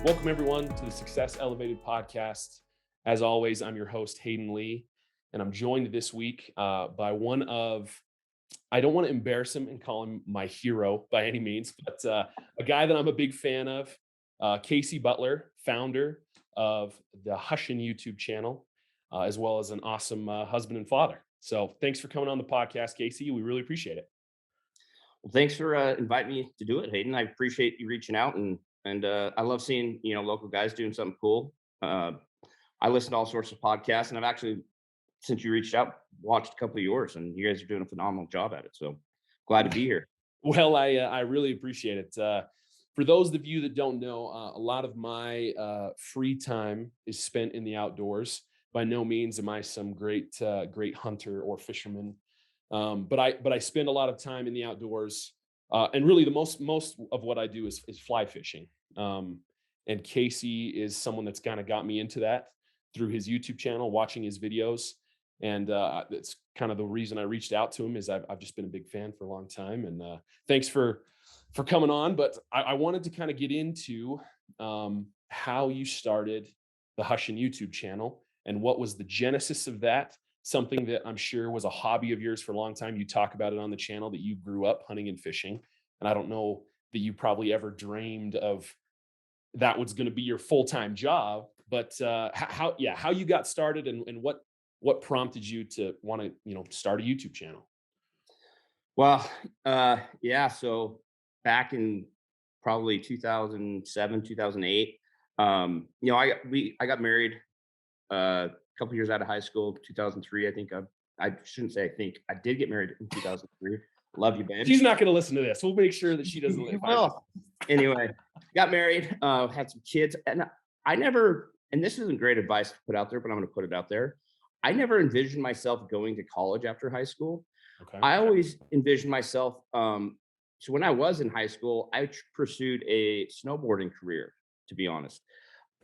Welcome, everyone, to the Success Elevated podcast. As always, I'm your host, Hayden Lee, and I'm joined this week by one of, I don't want to embarrass him and call him my hero by any means, but a guy that I'm a big fan of, Casey Butler, founder of the Hushin YouTube channel, as well as an awesome husband and father. So thanks for coming on the podcast, Casey. We really appreciate it. Well, thanks for inviting me to do it, Hayden. I appreciate you reaching out, and I love seeing local guys doing something cool. Uh, I listen to all sorts of podcasts, and I've actually, since you reached out, watched a couple of yours, and you guys are doing a phenomenal job at it. So glad to be here. Well, I really appreciate it. For those of you that don't know, a lot of my free time is spent in the outdoors. By no means am I some great hunter or fisherman, but I spend a lot of time in the outdoors, and really the most of what I do is fly fishing. Um, and Casey is someone that's kind of got me into that through his YouTube channel, watching his videos, and that's kind of the reason I reached out to him. Is I've just been a big fan for a long time, and thanks for coming on. But I wanted to kind of get into how you started the Hushin YouTube channel and what was the genesis of that. Something that I'm sure was a hobby of yours for a long time. You talk about it on the channel that you grew up hunting and fishing, and I don't know that you probably ever dreamed of that was going to be your full-time job. But how you got started, and what prompted you to want to start a YouTube channel? Well, yeah. So back in probably 2007, 2008, I got married a couple years out of high school, 2003. I think I shouldn't say I think I did get married in 2003. Love you, babe. She's not going to listen to this. We'll make sure that she doesn't You find this. will. Anyway, got married, had some kids, and I never, and this isn't great advice to put out there, but I'm going to put it out there. I never envisioned myself going to college after high school. Okay. I always envisioned myself. So when I was in high school, I pursued a snowboarding career, to be honest.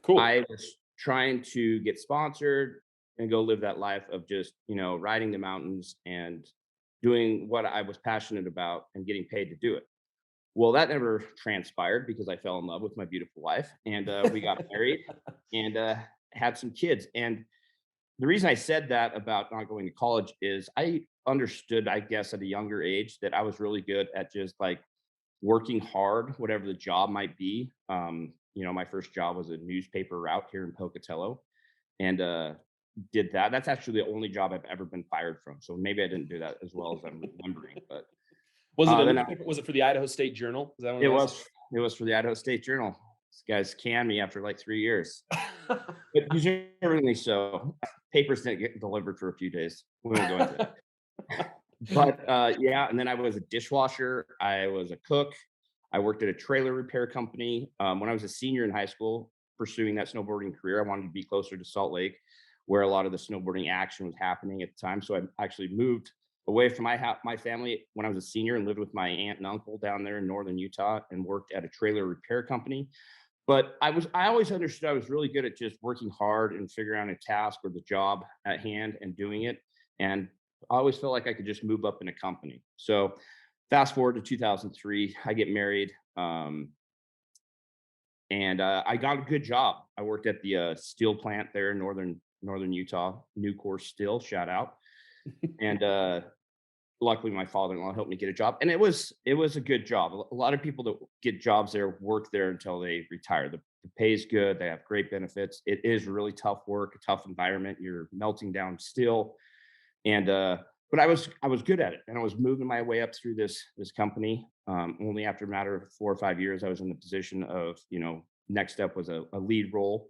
Cool. I was trying to get sponsored and go live that life of just, riding the mountains and doing what I was passionate about and getting paid to do it. Well, that never transpired because I fell in love with my beautiful wife, and we got married and had some kids. And the reason I said that about not going to college is I understood, I guess, at a younger age that I was really good at just like working hard, whatever the job might be. My first job was a newspaper route here in Pocatello, and did that. That's actually the only job I've ever been fired from. So maybe I didn't do that as well as I'm remembering. But Was it a then I, newspaper? Was it for the Idaho State Journal? Is that what it it was? was it was for the Idaho State Journal. These guys canned me after like 3 years, but deservingly so. Papers didn't get delivered for a few days. We won't go into that. But yeah, and then I was a dishwasher. I was a cook. I worked at a trailer repair company. When I was a senior in high school, pursuing that snowboarding career, I wanted to be closer to Salt Lake, where a lot of the snowboarding action was happening at the time. So I actually moved away from my family when I was a senior and lived with my aunt and uncle down there in northern Utah and worked at a trailer repair company. But I always understood I was really good at just working hard and figuring out a task or the job at hand and doing it. And I always felt like I could just move up in a company. So fast forward to 2003, I get married, and I got a good job. I worked at the steel plant there in northern Utah, Nucor Steel, shout out. And luckily, my father-in-law helped me get a job, and it was a good job. A lot of people that get jobs there work there until they retire. The pay is good. They have great benefits. It is really tough work, a tough environment. You're melting down steel, and but I was good at it, and I was moving my way up through this company. Only after a matter of 4 or 5 years, I was in the position of next up was a lead role,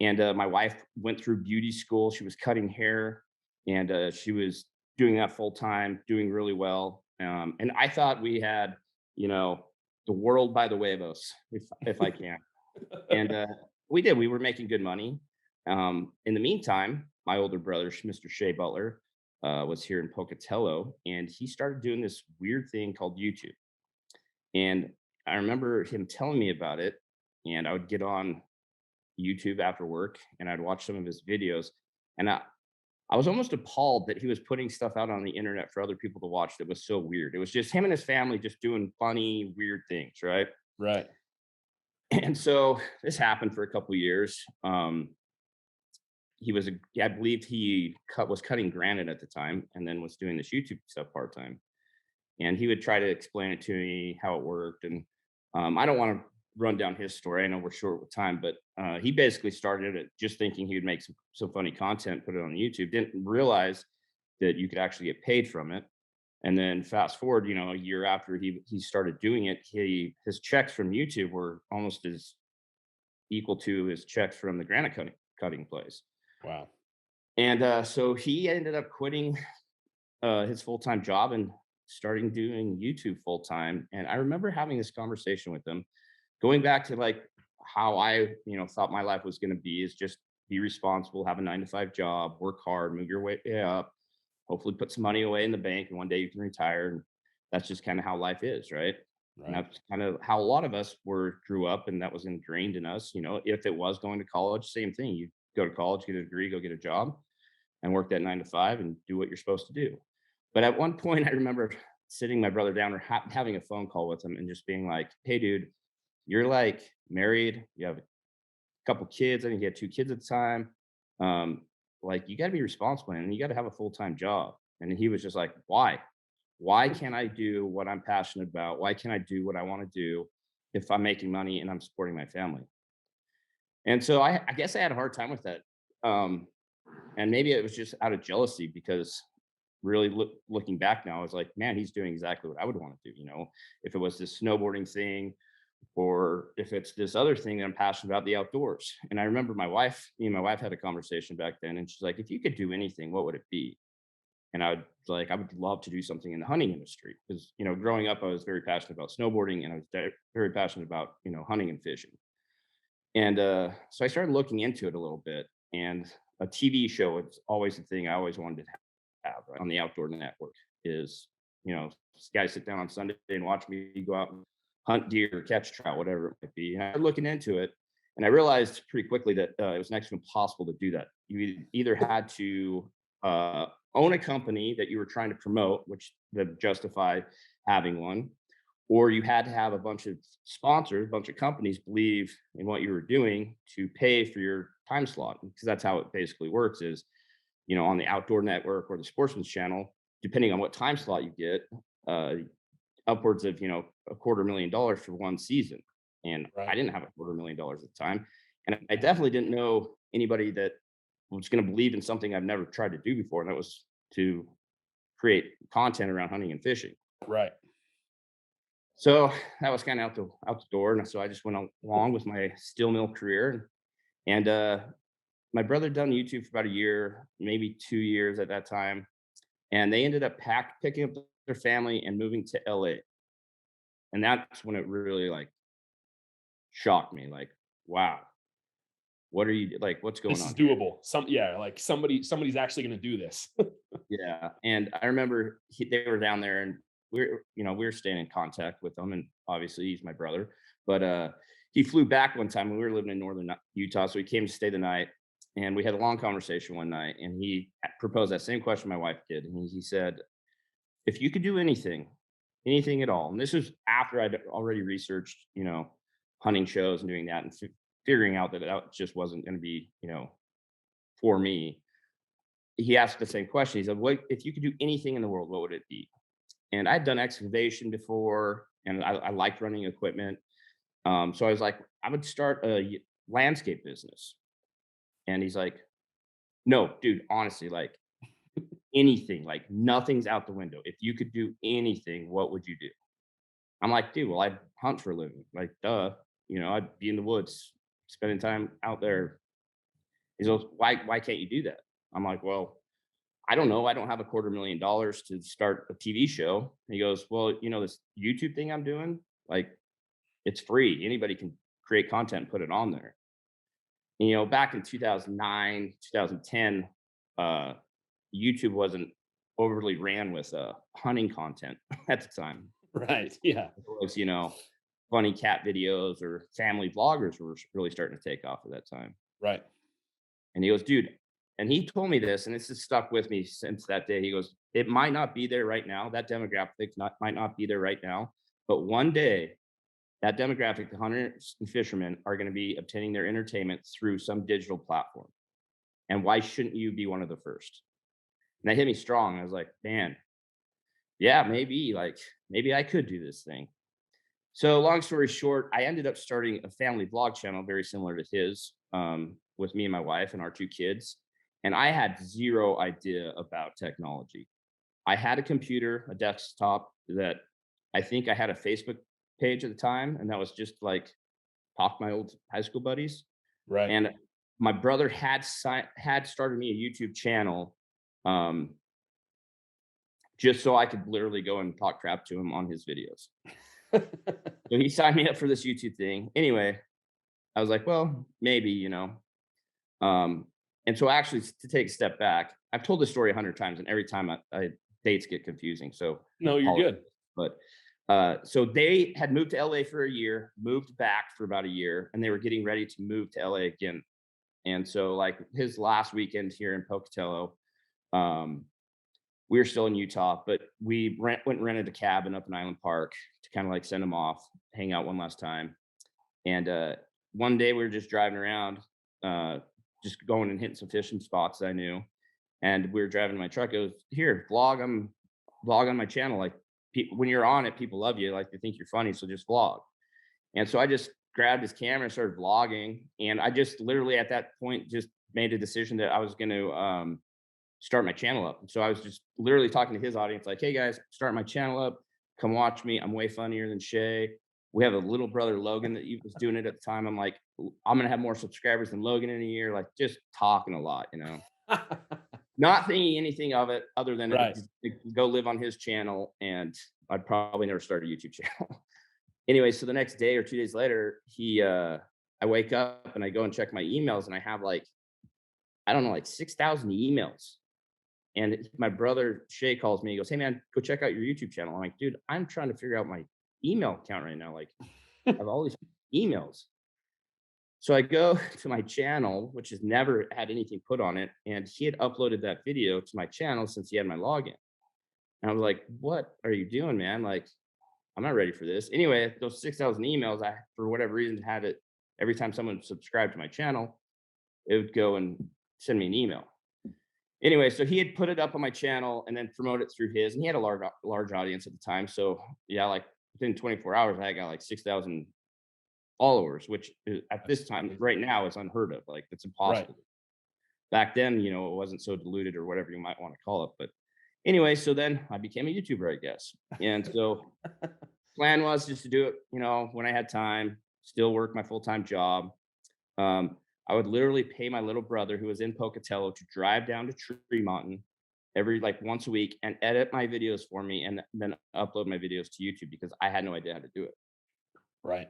and my wife went through beauty school. She was cutting hair, and she was doing that full time, doing really well. And I thought we had the world by the way of us, if I can. And we did. We were making good money. In the meantime, my older brother, Mr. Shea Butler, was here in Pocatello, and he started doing this weird thing called YouTube. And I remember him telling me about it, and I would get on YouTube after work and I'd watch some of his videos. And I was almost appalled that he was putting stuff out on the internet for other people to watch that was so weird. It was just him and his family just doing funny, weird things, right? Right. And so this happened for a couple of years. I believe was cutting granite at the time, and then was doing this YouTube stuff part time. And he would try to explain it to me how it worked. And I don't want to run down his story. I know we're short with time, but he basically started it just thinking he would make some funny content, put it on YouTube. Didn't realize that you could actually get paid from it. And then fast forward, a year after he started doing it, his checks from YouTube were almost as equal to his checks from the granite cutting place. Wow. And so he ended up quitting his full-time job and starting doing YouTube full time. And I remember having this conversation with him, going back to like how I, thought my life was going to be is just be responsible, have a 9 to 5 job, work hard, move your way up, hopefully put some money away in the bank, and one day you can retire. And that's just kind of how life is, right? And Right. that's kind of how a lot of us grew up, and that was ingrained in us. If it was going to college, same thing. You go to college, get a degree, go get a job, and work that 9 to 5 and do what you're supposed to do. But at one point, I remember sitting my brother down or having a phone call with him and just being like, "Hey, dude, you're like married, you have a couple kids. I think he had 2 kids at the time. Um, like, you got to be responsible and you got to have a full time job." And he was just like, "Why? Why can't I do what I'm passionate about? Why can't I do what I want to do if I'm making money and I'm supporting my family?" And so I guess I had a hard time with that. Um, and maybe it was just out of jealousy because really looking back now, I was like, man, he's doing exactly what I would want to do. If it was this snowboarding thing, or if it's this other thing that I'm passionate about, the outdoors. And I remember me and my wife had a conversation back then, and she's like, if you could do anything, what would it be? And I would love to do something in the hunting industry because, growing up, I was very passionate about snowboarding, and I was very passionate about, hunting and fishing. And so I started looking into it a little bit, and a TV show is always the thing I always wanted to have, right, on the Outdoor Network. Is guys sit down on Sunday and watch me go out and hunt deer, catch trout, whatever it might be. And I started looking into it, and I realized pretty quickly that it was next to impossible to do that. You either had to own a company that you were trying to promote, which that justify having one, or you had to have a bunch of sponsors, a bunch of companies believe in what you were doing to pay for your time slot. Because that's how it basically works is, on the Outdoor Network or the Sportsman's Channel, depending on what time slot you get, uh, upwards of, $250,000 for one season. And I Right. didn't have $250,000 at the time. And I definitely didn't know anybody that was going to believe in something I've never tried to do before. And that was to create content around hunting and fishing. Right. So that was kind of out the door, and so I just went along with my steel mill career, and my brother done YouTube for about a year, maybe 2 years at that time, and they ended up picking up their family and moving to LA, and that's when it really like shocked me, like, wow, what are you like? What's going This is on here? doable. Like somebody's actually going to do this. Yeah, and I remember they were down there, and we were staying in contact with them, and obviously he's my brother, but he flew back one time when we were living in northern Utah, so he came to stay the night, and we had a long conversation one night, and he proposed that same question my wife did, and he said, "If you could do anything at all," and this was after I'd already researched, hunting shows and doing that, and figuring out that that just wasn't going to be, for me. He asked the same question. He said, "What if you could do anything in the world? What would it be?" And I'd done excavation before, and I liked running equipment. So I was like, I would start a landscape business. And he's like, "No, dude, honestly, like anything, like nothing's out the window. If you could do anything, what would you do?" I'm like, "Dude, well, I hunt for a living. Like, duh. I'd be in the woods, spending time out there." He goes, "Why can't you do that?" I'm like, "Well, I don't know. I don't have $250,000 to start a TV show." And he goes, "Well, this YouTube thing I'm doing, like, it's free. Anybody can create content and put it on there." And, back in 2009, 2010, uh, YouTube wasn't overly ran with hunting content at the time. Right. Yeah. It was, funny cat videos or family vloggers were really starting to take off at that time. Right. And he goes, "Dude," and he told me this, and this has stuck with me since that day. He goes, "It might not be there right now. That demographic might not be there right now, but one day That demographic, the hunters and fishermen, are going to be obtaining their entertainment through some digital platform. And why shouldn't you be one of the first? And that hit me strong. I was like, man, yeah, maybe maybe I could do this thing. So long story short, I ended up starting a family vlog channel very similar to his, with me and my wife and our 2 kids. And I had zero idea about technology. I had a computer, a desktop that I think I had a Facebook page at the time, and that was just like talk to my old high school buddies. Right. And my brother had started me a YouTube channel, um, just so I could literally go and talk crap to him on his videos. So he signed me up for this YouTube thing. Anyway, I was like, well, maybe, you know. Um, and so actually to take a step back, I've told this story 100 times, and every time dates get confusing. So No, you're apologies. good. But so they had moved to LA for a year, moved back for about a year, and they were getting ready to move to LA again. And so like his last weekend here in Pocatello, um, we were still in Utah, but we went and rented a cabin up in Island Park to kind of like send him off, hang out one last time. And one day we were just driving around, just going and hitting some fishing spots that I knew. And we were driving my truck. It goes, here, vlog on my channel. Like when you're on it, people love you. Like they think you're funny. So just vlog. And so I just grabbed his camera and started vlogging. And I just literally at that point just made a decision that I was going to start my channel up. So I was just literally talking to his audience, like, hey guys, start my channel up. Come watch me. I'm way funnier than Shay. We have a little brother, Logan, that was doing it at the time. I'm like, I'm going to have more subscribers than Logan in a year. Like just talking a lot, you know, not thinking anything of it other than Right. to go live on his channel. And I'd probably never start a YouTube channel. Anyway, so the next day or 2 days later, I wake up and I go and check my emails and I have like, I don't know, like 6,000 emails. And my brother Shay calls me. He goes, "Hey man, go check out your YouTube channel." I'm like, "Dude, I'm trying to figure out my email account right now. Like, I have all these emails." So I go to my channel, which has never had anything put on it, and he had uploaded that video to my channel since he had my login. And I was like, "What are you doing, man? Like, I'm not ready for this." Anyway, those 6,000 emails, I for whatever reason had it every time someone subscribed to my channel, it would go and send me an email. Anyway, so he had put it up on my channel and then promote it through his, and he had a large audience at the time. So yeah, like within 24 hours, I got like 6,000 followers, which at this time right now is unheard of. Like it's Right. impossible. Back then, you know, it wasn't so diluted or whatever you might want to call it. But anyway, so then I became a YouTuber, I guess. And so plan was just to do it, you know, when I had time, still work my full-time job. Um, I would literally pay my little brother who was in Pocatello to drive down to Tremonton every like once a week and edit my videos for me and then upload my videos to YouTube because I had no idea how to do it. Right.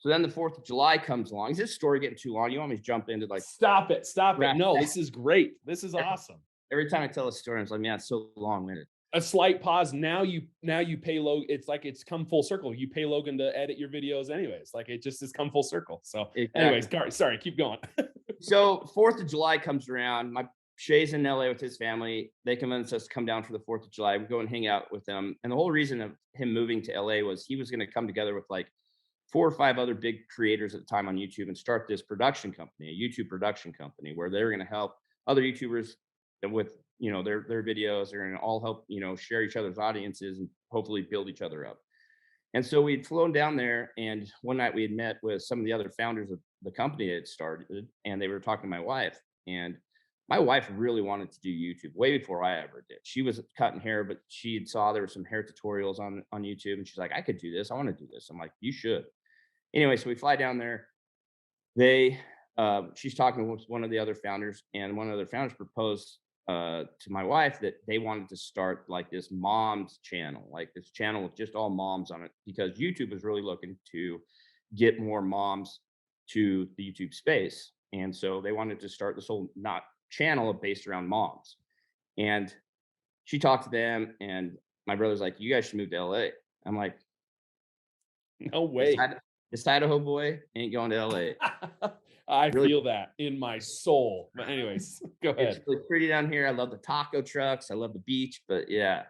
So then the 4th of July comes along. Is this story getting too long? You want me to jump into like Stop it. Stop it. wrap No, that? this is great. This is awesome. Every time I tell a story, I'm like, man, it's so long winded. A slight pause. Now you pay Logan. It's like it's come full circle. You pay Logan to edit your videos anyways. Like it just has come full circle. So anyways, Exactly. sorry, keep going. So 4th of July comes around. My Shay's in LA with his family. They convince us to come down for the 4th of July. We go and hang out with them. And the whole reason of him moving to LA was he was going to come together with like 4 or 5 other big creators at the time on YouTube and start this production company, a YouTube production company, where they're going to help other YouTubers with, you know, their videos. They're going to all help, you know, share each other's audiences and hopefully build each other up. And so we'd flown down there, and one night we had met with some of the other founders of the company that had started, and they were talking to my wife. And my wife really wanted to do YouTube way before I ever did. She was cutting hair, but she saw there were some hair tutorials on YouTube, and she's like, "I could do this. I want to do this." I'm like, "You should." Anyway, so we fly down there. They, she's talking with one of the other founders, and one of the founders proposed to my wife that they wanted to start like this mom's channel, like this channel with just all moms on it, because YouTube is really looking to get more moms to the YouTube space. And so they wanted to start this whole not channel based around moms. And she talked to them, and my brother's like, "You guys should move to LA." I'm like, No this, way. this Idaho boy ain't going to LA. I Really, feel that in my soul. But anyways, go it's ahead. really pretty down here. I love the taco trucks. I love the beach, but yeah.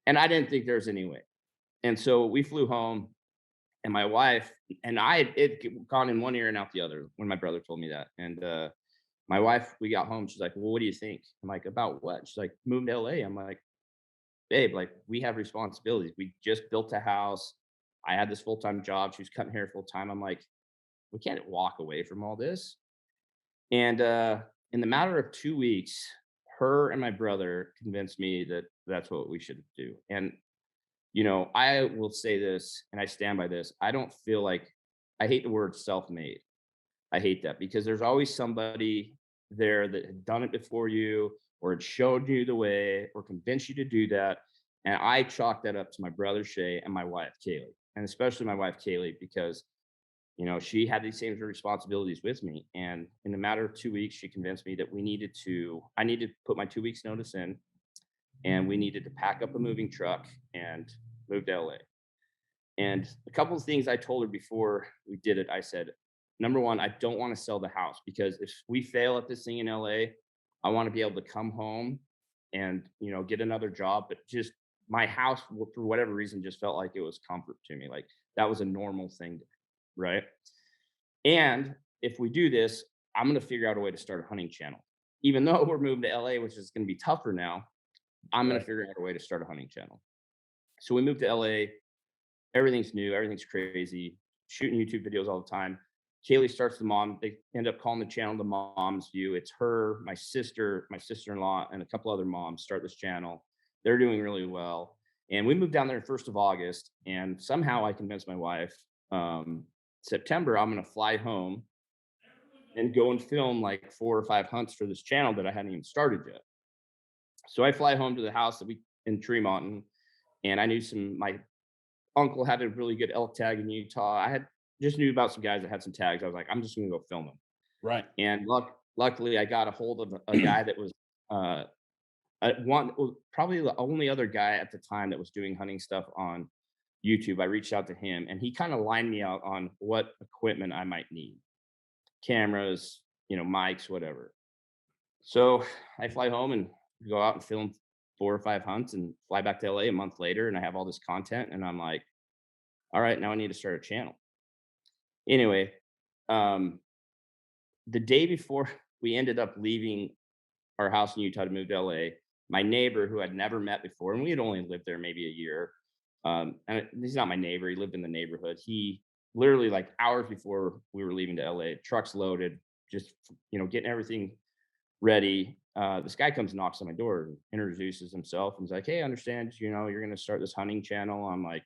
And I didn't think there was any way. And so we flew home, And my wife and I had it gone in one ear and out the other when my brother told me that. And my wife, we got home. She's like, "Well, what do you think?" I'm like, "About what?" She's like, "Moving to LA." I'm like, "Babe, like we have responsibilities. We just built a house. I had this full time job. She was cutting hair full time." I'm like, "We can't walk away from all this." And in the matter of 2 weeks, her and my brother convinced me that that's what we should do. And I will say this, and I stand by this. I don't feel like I hate the word self-made. I hate that because there's always somebody there that had done it before you or had showed you the way or convinced you to do that. And I chalk that up to my brother Shay and my wife Kaylee, and especially my wife Kaylee because she had these same responsibilities with me. And in a matter of 2 weeks, she convinced me that I needed to put my 2 weeks notice in, and we needed to pack up a moving truck and move to LA. And a couple of things I told her before we did it, I said, number one, I don't want to sell the house because if we fail at this thing in LA, I want to be able to come home and, get another job. But just my house, for whatever reason, just felt like it was comfort to me. Like that was a normal thing, right? And if we do this, I'm going to figure out a way to start a hunting channel. Even though we're moving to LA, which is going to be tougher now, I'm going to Right. figure out a way to start a hunting channel. So we moved to LA. Everything's new, everything's crazy, shooting YouTube videos all the time. Kaylee starts the mom. They end up calling the channel the Mom's View. It's her, my sister-in-law, and a couple other moms start this channel. They're doing really well. And we moved down there 1st of August, and somehow I convinced my wife, September, I'm gonna fly home and go and film like 4 or 5 hunts for this channel that I hadn't even started yet. So I fly home to the house that we in Tremont, and I knew my uncle had a really good elk tag in Utah. I had just knew about some guys that had some tags. I was like, I'm just gonna go film them. Right. And luckily, I got a hold of a guy that was uh, probably the only other guy at the time that was doing hunting stuff on YouTube. I reached out to him, and he kind of lined me out on what equipment I might need: cameras, mics, whatever. So I fly home and go out and film 4 or 5 hunts, and fly back to LA a month later, and I have all this content, and I'm like, all right, now I need to start a channel. Anyway, um, the day before we ended up leaving our house in Utah to move to LA, my neighbor who I'd never met before, and we had only lived there maybe a year. And he's not my neighbor, he lived in the neighborhood. He literally, like hours before we were leaving to LA, trucks loaded, just getting everything ready. This guy comes and knocks on my door and introduces himself and he's like, "Hey, I understand, you're gonna start this hunting channel." I'm like,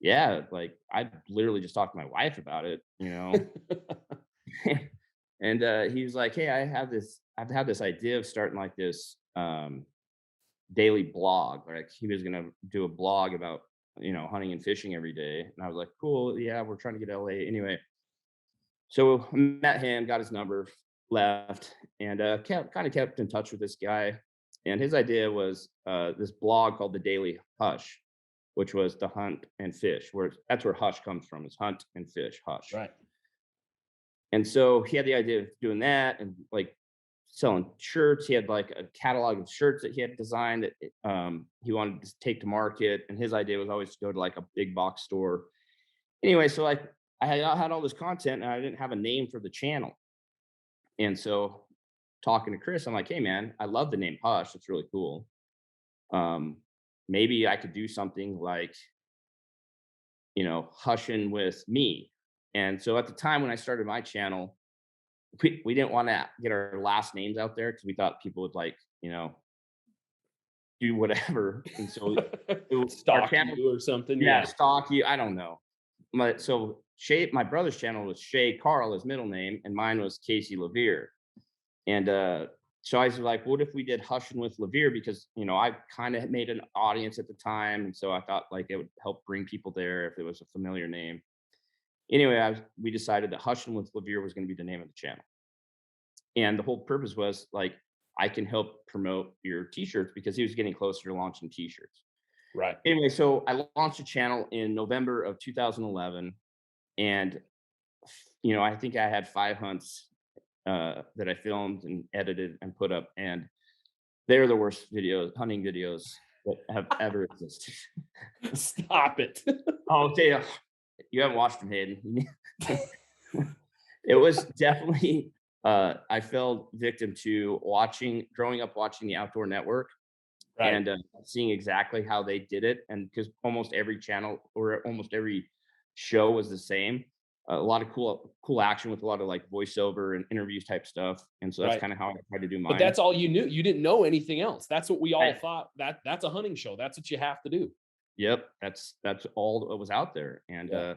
yeah, like I literally just talked to my wife about it. And he was like, "Hey, I've had this idea of starting like this daily blog. Like he was gonna do a blog about hunting and fishing every day." And I was like, "Cool, yeah, we're trying to get LA anyway." So I met him, got his number, left, and kept in touch with this guy. And his idea was this blog called the Daily Hush, which was to hunt and fish. Where that's where hush comes from, is hunt and fish, hush. Right. And so he had the idea of doing that and like selling shirts. He had like a catalog of shirts that he had designed that he wanted to take to market. And his idea was always to go to like a big box store. Anyway, so like I had all this content and I didn't have a name for the channel. And so talking to Chris, I'm like, "Hey man, I love the name Hush. It's really cool. Um, Maybe I could do something like, Hushin with me." And so at the time when I started my channel, we didn't want to get our last names out there because we thought people would like, do whatever. And so our Stalk channel, you or something. yeah, Yeah. stalk you. I don't know. So Shay, my brother's channel was Shay Carl, his middle name, and mine was Casey Levere. And so I was like, what if we did Hushin with Levere? Because I kind of made an audience at the time, and so I thought like it would help bring people there if it was a familiar name. Anyway, we decided that Hushin with Levere was going to be the name of the channel. And the whole purpose was like, I can help promote your t-shirts because he was getting closer to launching t-shirts. Right. Anyway, so I launched a channel in November of 2011. And, I think I had 5 hunts that I filmed and edited and put up. And they're the worst hunting videos that have ever existed. Stop it. Oh, yeah. You haven't watched them, Hayden. It was definitely, I fell victim to growing up watching the Outdoor Network Right, and, seeing exactly how they did it, and because almost every channel or almost every show was the same, a lot of cool action with a lot of, like, voiceover and interviews type stuff, and so that's right. kinda how I tried to do But mine. that's all you knew. You didn't know anything else. That's what we all I thought, that's a hunting show. That's what you have to do. Yep, that's all that was out there, and, Yeah.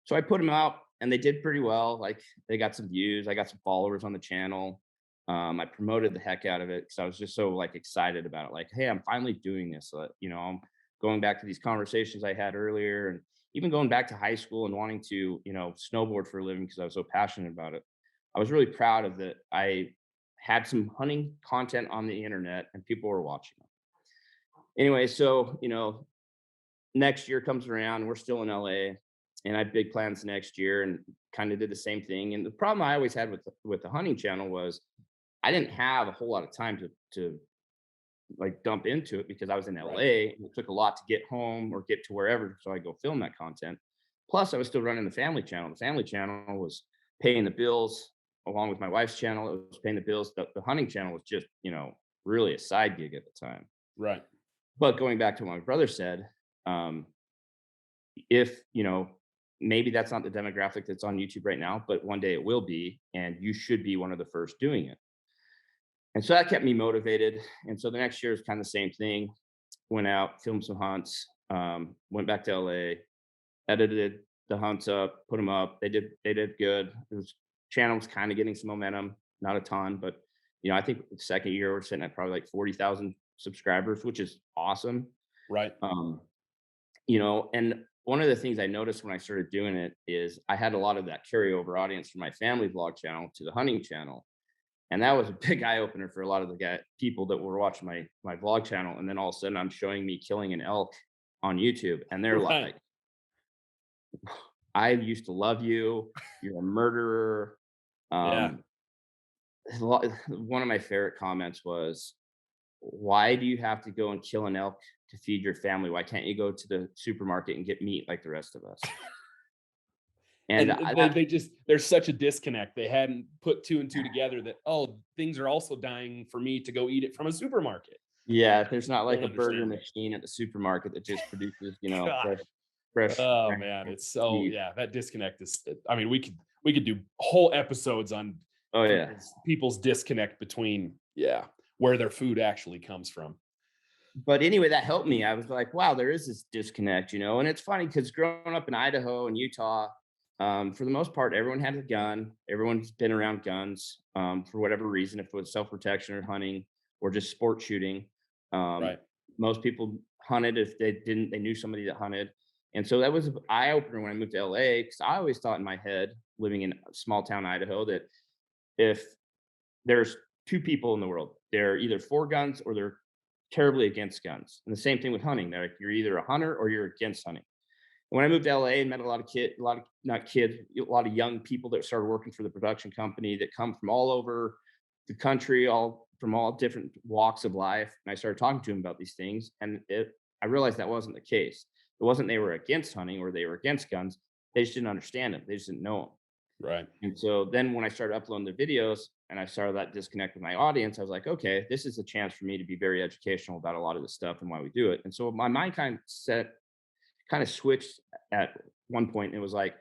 so I put them out, and they did pretty well, like, they got some views, I got some followers on the channel, I promoted the heck out of it because I was just so, like, excited about it, like, "Hey, I'm finally doing this," I'm going back to these conversations I had earlier and even going back to high school and wanting to, snowboard for a living because I was so passionate about it. I was really proud of that I had some hunting content on the internet and people were watching them. Anyway, so, next year comes around, we're still in LA, and I had big plans next year and kind of did the same thing. And the problem I always had with the hunting channel was I didn't have a whole lot of time to like dump into it because I was in Right. LA and it took a lot to get home or get to wherever so I go film that content. Plus, I was still running the family channel. The family channel was paying the bills along with my wife's channel. It was paying the bills. The hunting channel was just, really a side gig at the time. Right. But going back to what my brother said, um, if maybe that's not the demographic that's on YouTube right now, but one day it will be, and you should be one of the first doing it. And so that kept me motivated. And so the next year is kind of the same thing. Went out, filmed some hunts, went back to LA, edited the hunts up, put them up. They did good. It was channel was kind of getting some momentum, not a ton, but I think the second year we're sitting at probably like 40,000 subscribers, which is awesome. Right. Um, and one of the things I noticed when I started doing it is I had a lot of that carryover audience from my family vlog channel to the hunting channel. And that was a big eye opener for a lot of people that were watching my vlog channel. And then all of a sudden I'm showing me killing an elk on YouTube. And they're Right. like, I used to love you. You're a murderer. Yeah. Um, one of my favorite comments was, why do you have to go and kill an elk to feed your family? Why can't you go to the supermarket and get meat like the rest of us? And And there's such a disconnect. They hadn't put two and two together that, oh, things are also dying for me to go eat it from a supermarket. yeah, there's not like Don't a burger understand. machine at the supermarket that just produces, God. Oh fresh man, it's so meat. yeah, that disconnect is I mean, we could do whole episodes on Oh yeah. people's disconnect between yeah, where their food actually comes from. But anyway, that helped me. I was like, wow, there is this disconnect, and it's funny because growing up in Idaho and Utah, for the most part, everyone had a gun. Everyone's been around guns for whatever reason, if it was self protection or hunting or just sport shooting. Um, Right. Most people hunted if they didn't, they knew somebody that hunted. And so that was an eye opener when I moved to LA because I always thought in my head, living in small town Idaho, that if there's two people in the world, they're either for guns or they're terribly against guns. And the same thing with hunting. They're like, you're either a hunter or you're against hunting. When I moved to LA and met a lot of not kids, a lot of young people that started working for the production company that come from all over the country, all from all different walks of life. And I started talking to them about these things. And I realized that wasn't the case. It wasn't they were against hunting or they were against guns. They just didn't understand them. They just didn't know them. Right. And so then when I started uploading the videos and I started that disconnect with my audience, I was like, okay, this is a chance for me to be very educational about a lot of this stuff and why we do it. And so my mind kind of switched at one point. It was like,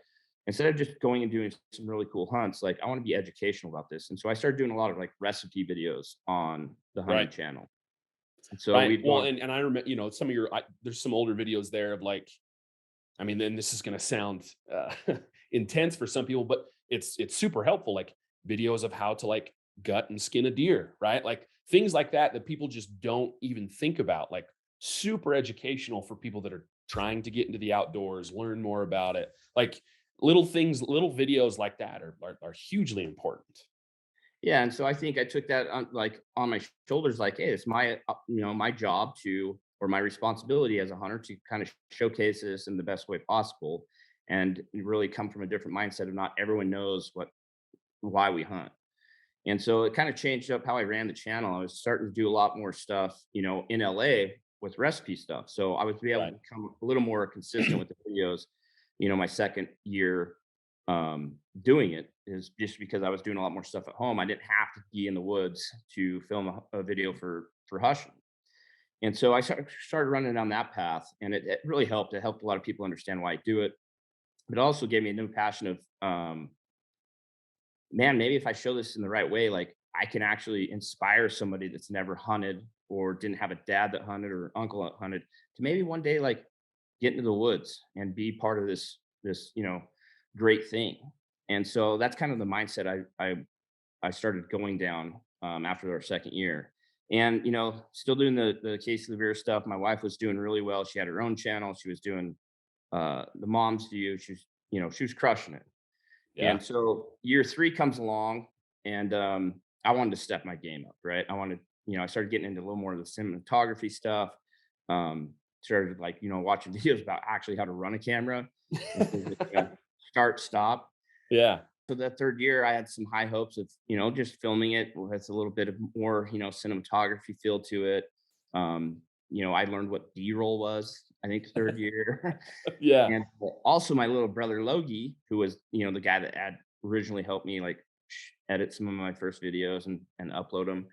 instead of just going and doing some really cool hunts, like I want to be educational about this. And so I started doing a lot of like recipe videos on the hunting Right. channel. And so Right. we'd Well, go, and I remember, some of your there's some older videos there of like I mean, then this is going to sound intense for some people, but it's super helpful. Like videos of how to like gut and skin a deer, right? Like things like that that people just don't even think about. Like super educational for people that are trying to get into the outdoors, learn more about it. Like little things, little videos like that are hugely important. yeah. And so I think I took that on, like on my shoulders, like, hey, it's my, my job to, or my responsibility as a hunter to kind of showcase this in the best way possible and really come from a different mindset of not everyone knows why we hunt. And so it kind of changed up how I ran the channel. I was starting to do a lot more stuff, in LA with recipe stuff. So I was be able to Right. become a little more consistent with the videos. my second year doing it is just because I was doing a lot more stuff at home. I didn't have to be in the woods to film a video for Hushin. And so I started running down that path, and it really helped. It helped a lot of people understand why I do it. But it also gave me a new passion of, man, maybe if I show this in the right way, like I can actually inspire somebody that's never hunted or didn't have a dad that hunted or uncle that hunted to maybe one day like get into the woods and be part of this great thing. And so that's kind of the mindset I started going down after our second year. And still doing the Casey Levere stuff. My wife was doing really well. She had her own channel. She was doing the mom's view. She was crushing it. Yeah. And so year 3 comes along, and I wanted to step my game up, right? I started getting into a little more of the cinematography stuff. Started like, watching videos about actually how to run a camera instead of just, start, stop. Yeah. So that third year, I had some high hopes of, just filming it with a little bit of more, cinematography feel to it. I learned what B-roll was, I think, third year. Yeah. And also my little brother Logie, who was, the guy that had originally helped me like edit some of my first videos and upload them.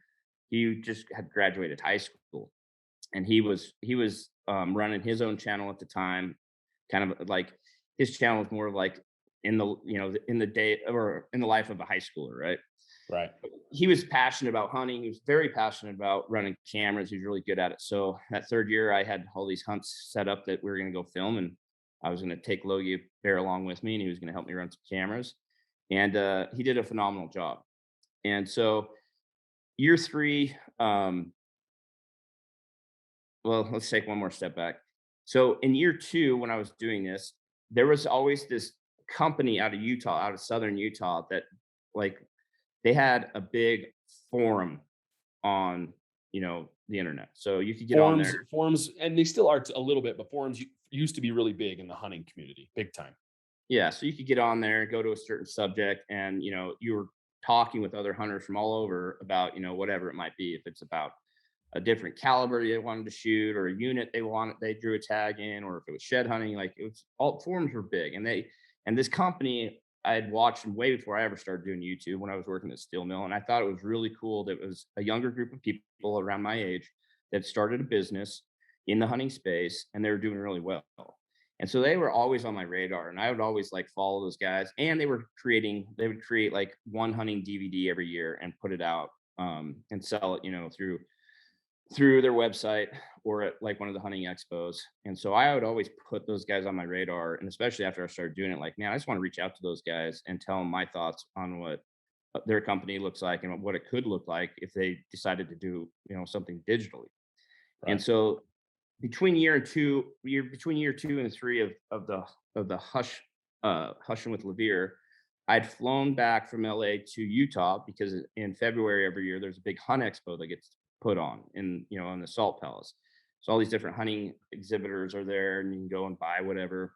He just had graduated high school, and he was running his own channel at the time, kind of like his channel was more like in the day or in the life of a high schooler, right? Right. He was passionate about hunting. He was very passionate about running cameras. He was really good at it. So that third year, I had all these hunts set up that we were going to go film, and I was going to take Logie Bear along with me, and he was going to help me run some cameras. And he did a phenomenal job. And so year 3, well, let's take one more step back. So in year 2, when I was doing this, there was always this company out of Utah, out of southern Utah, that like they had a big forum on, the internet. So you could get on there. Forums, and they still are a little bit, but forums used to be really big in the hunting community, big time. Yeah, so you could get on there, go to a certain subject, and you were talking with other hunters from all over about, whatever it might be. If it's about a different caliber they wanted to shoot, or a unit they drew a tag in, or if it was shed hunting, like it was all forums were big. And this company I had watched them way before I ever started doing YouTube when I was working at Steel Mill. And I thought it was really cool that it was a younger group of people around my age that started a business in the hunting space, and they were doing really well. And so they were always on my radar, and I would always like follow those guys. And they would create like one hunting DVD every year and put it out, and sell it, through their website or at like one of the hunting expos. And so I would always put those guys on my radar. And especially after I started doing it, like, man, I just want to reach out to those guys and tell them my thoughts on what their company looks like and what it could look like if they decided to do, something digitally. And Right. so between year 2 and 3 of the Hushin with Levere, I'd flown back from LA to Utah because in February every year there's a big hunt expo that gets put on in the Salt Palace. So all these different hunting exhibitors are there, and you can go and buy whatever.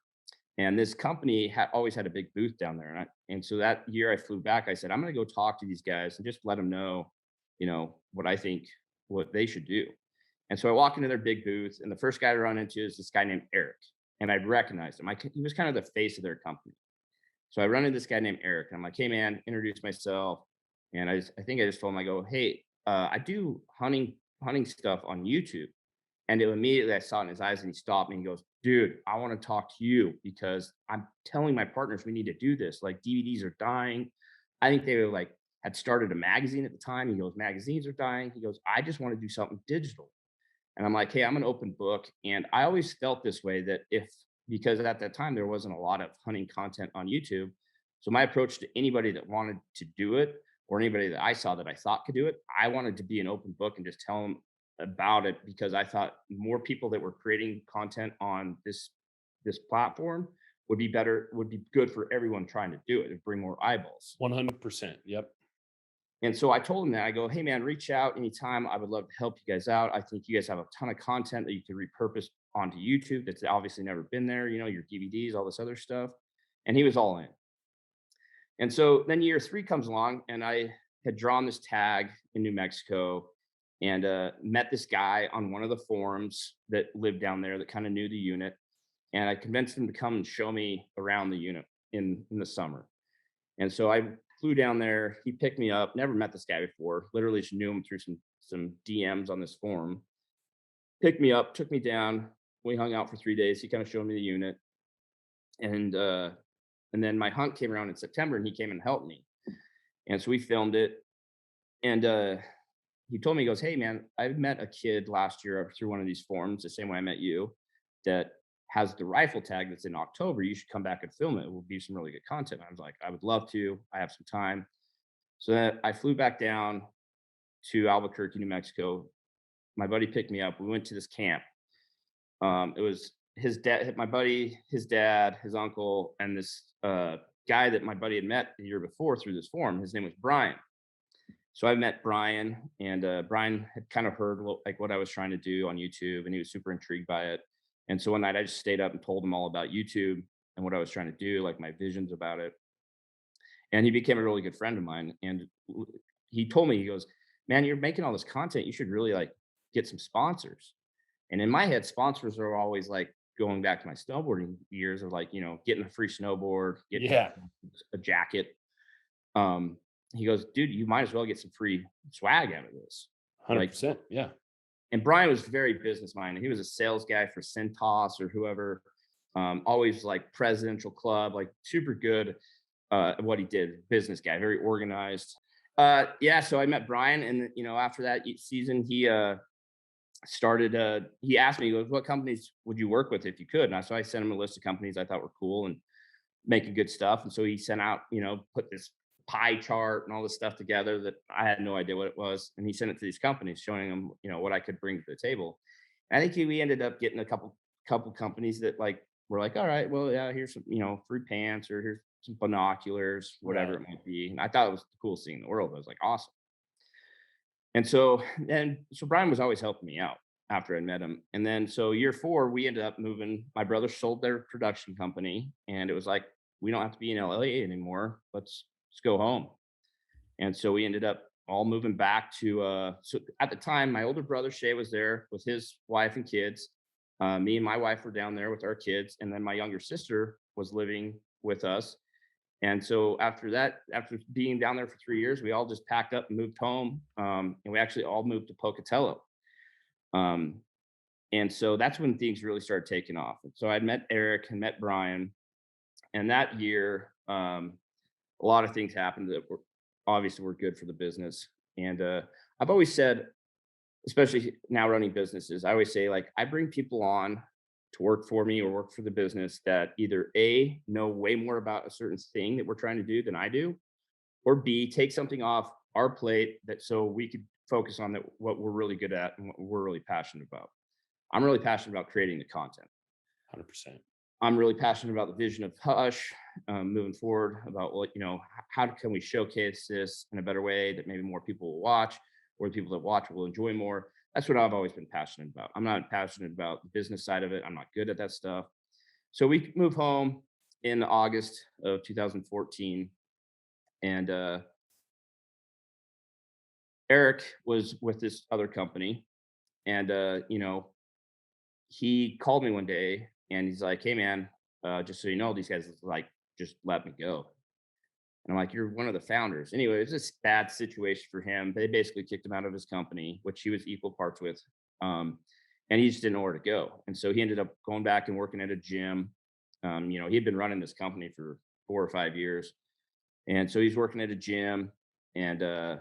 And this company had always had a big booth down there, and so that year I flew back. I said, I'm going to go talk to these guys and just let them know, what I think what they should do. And so I walk into their big booth, and the first guy I run into is this guy named Eric, and I'd recognized him. He was kind of the face of their company. So I run into this guy named Eric, and I'm like, "Hey, man," introduce myself, and I think I just told him, I go, "Hey, I do hunting stuff on YouTube." And immediately I saw it in his eyes, and he stopped me and he goes, "Dude, I want to talk to you because I'm telling my partners we need to do this. Like DVDs are dying." I think they were like had started a magazine at the time. He goes, "Magazines are dying." He goes, "I just want to do something digital." And I'm like, "Hey, I'm an open book." And I always felt this way that because at that time there wasn't a lot of hunting content on YouTube. So my approach to anybody that wanted to do it, or anybody that I saw that I thought could do it, I wanted to be an open book and just tell them about it, because I thought more people that were creating content on this platform would be good for everyone trying to do it and bring more eyeballs. 100%. Yep. And so I told him that. I go, "Hey, man, reach out anytime. I would love to help you guys out. I think you guys have a ton of content that you could repurpose onto YouTube that's obviously never been there, your DVDs, all this other stuff." And he was all in. And so then year 3 comes along, and I had drawn this tag in New Mexico, and met this guy on one of the forums that lived down there that kind of knew the unit. and I convinced him to come and show me around the unit in the summer. And so I flew down there. He picked me up. Never met this guy before. Literally just knew him through some DMs on this forum. Picked me up, took me down. We hung out for 3 days. He kind of showed me the unit, and uh, and then my hunt came around in September, and he came and helped me. And so we filmed it. And he told me, he goes, "Hey man, I met a kid last year through one of these forums, the same way I met you, that has the rifle tag that's in October. You should come back and film it. It will be some really good content." I was like, "I would love to. I have some time." So then I flew back down to Albuquerque, New Mexico. My buddy picked me up. We went to this camp. It was his dad, my buddy, his dad, his uncle, and this guy that my buddy had met the year before through this forum. His name was Brian. So I met Brian, and Brian had kind of heard what I was trying to do on YouTube, and he was super intrigued by it. And so one night I just stayed up and told him all about YouTube and what I was trying to do, like my visions about it. And he became a really good friend of mine. And he told me, he goes, "Man, you're making all this content. You should really like get some sponsors." And in my head, sponsors are always like going back to my snowboarding years of like, getting a free snowboard, getting Yeah, a jacket. Um, he goes, "Dude, you might as well get some free swag out of this." Like, 100%. Yeah. and Brian was very business minded. He was a sales guy for Centos or whoever. Always like presidential club, like super good at what he did. Business guy, very organized. Yeah, so I met Brian, and after that season, he started. He asked me, he goes, "What companies would you work with if you could?" And so I sent him a list of companies I thought were cool and making good stuff. And so he sent out, put this pie chart and all this stuff together that I had no idea what it was. And he sent it to these companies, showing them, what I could bring to the table. And I think we ended up getting a couple companies that like were like, "All right, well, yeah, here's some, free pants, or here's some binoculars, whatever Right. it might be." And I thought it was the coolest thing in the world. I was like, awesome. And so Brian was always helping me out after I met him. And then so year 4, we ended up moving. My brother sold their production company, and it was like, we don't have to be in LA anymore. Let's go home. And so we ended up all moving back to so at the time, my older brother Shay was there with his wife and kids. Me and my wife were down there with our kids, and then my younger sister was living with us. And so after that, after being down there for 3 years, we all just packed up and moved home. And we actually all moved to Pocatello. Um, and so that's when things really started taking off. And so I'd met Eric and met Brian. And that year, a lot of things happened that were good for the business. And I've always said, especially now running businesses, I always say, like, I bring people on to work for me or work for the business that either A, know way more about a certain thing that we're trying to do than I do, or B, take something off our plate that so we could focus on what we're really good at and what we're really passionate about. I'm really passionate about creating the content. 100%. I'm really passionate about the vision of Hush moving forward, about how can we showcase this in a better way that maybe more people will watch, or the people that watch will enjoy more. That's what I've always been passionate about. I'm not passionate about the business side of it. I'm not good at that stuff. So we moved home in August of 2014, and Eric was with this other company, and he called me one day, and he's like, "Hey man, just so you know, these guys like just let me go." And I'm like, "You're one of the founders." Anyway, it was a bad situation for him. They basically kicked him out of his company, which he was equal parts with. Um, and he just didn't know where to go. And so he ended up going back and working at a gym. He had been running this company for 4 or 5 years. And so he's working at a gym. And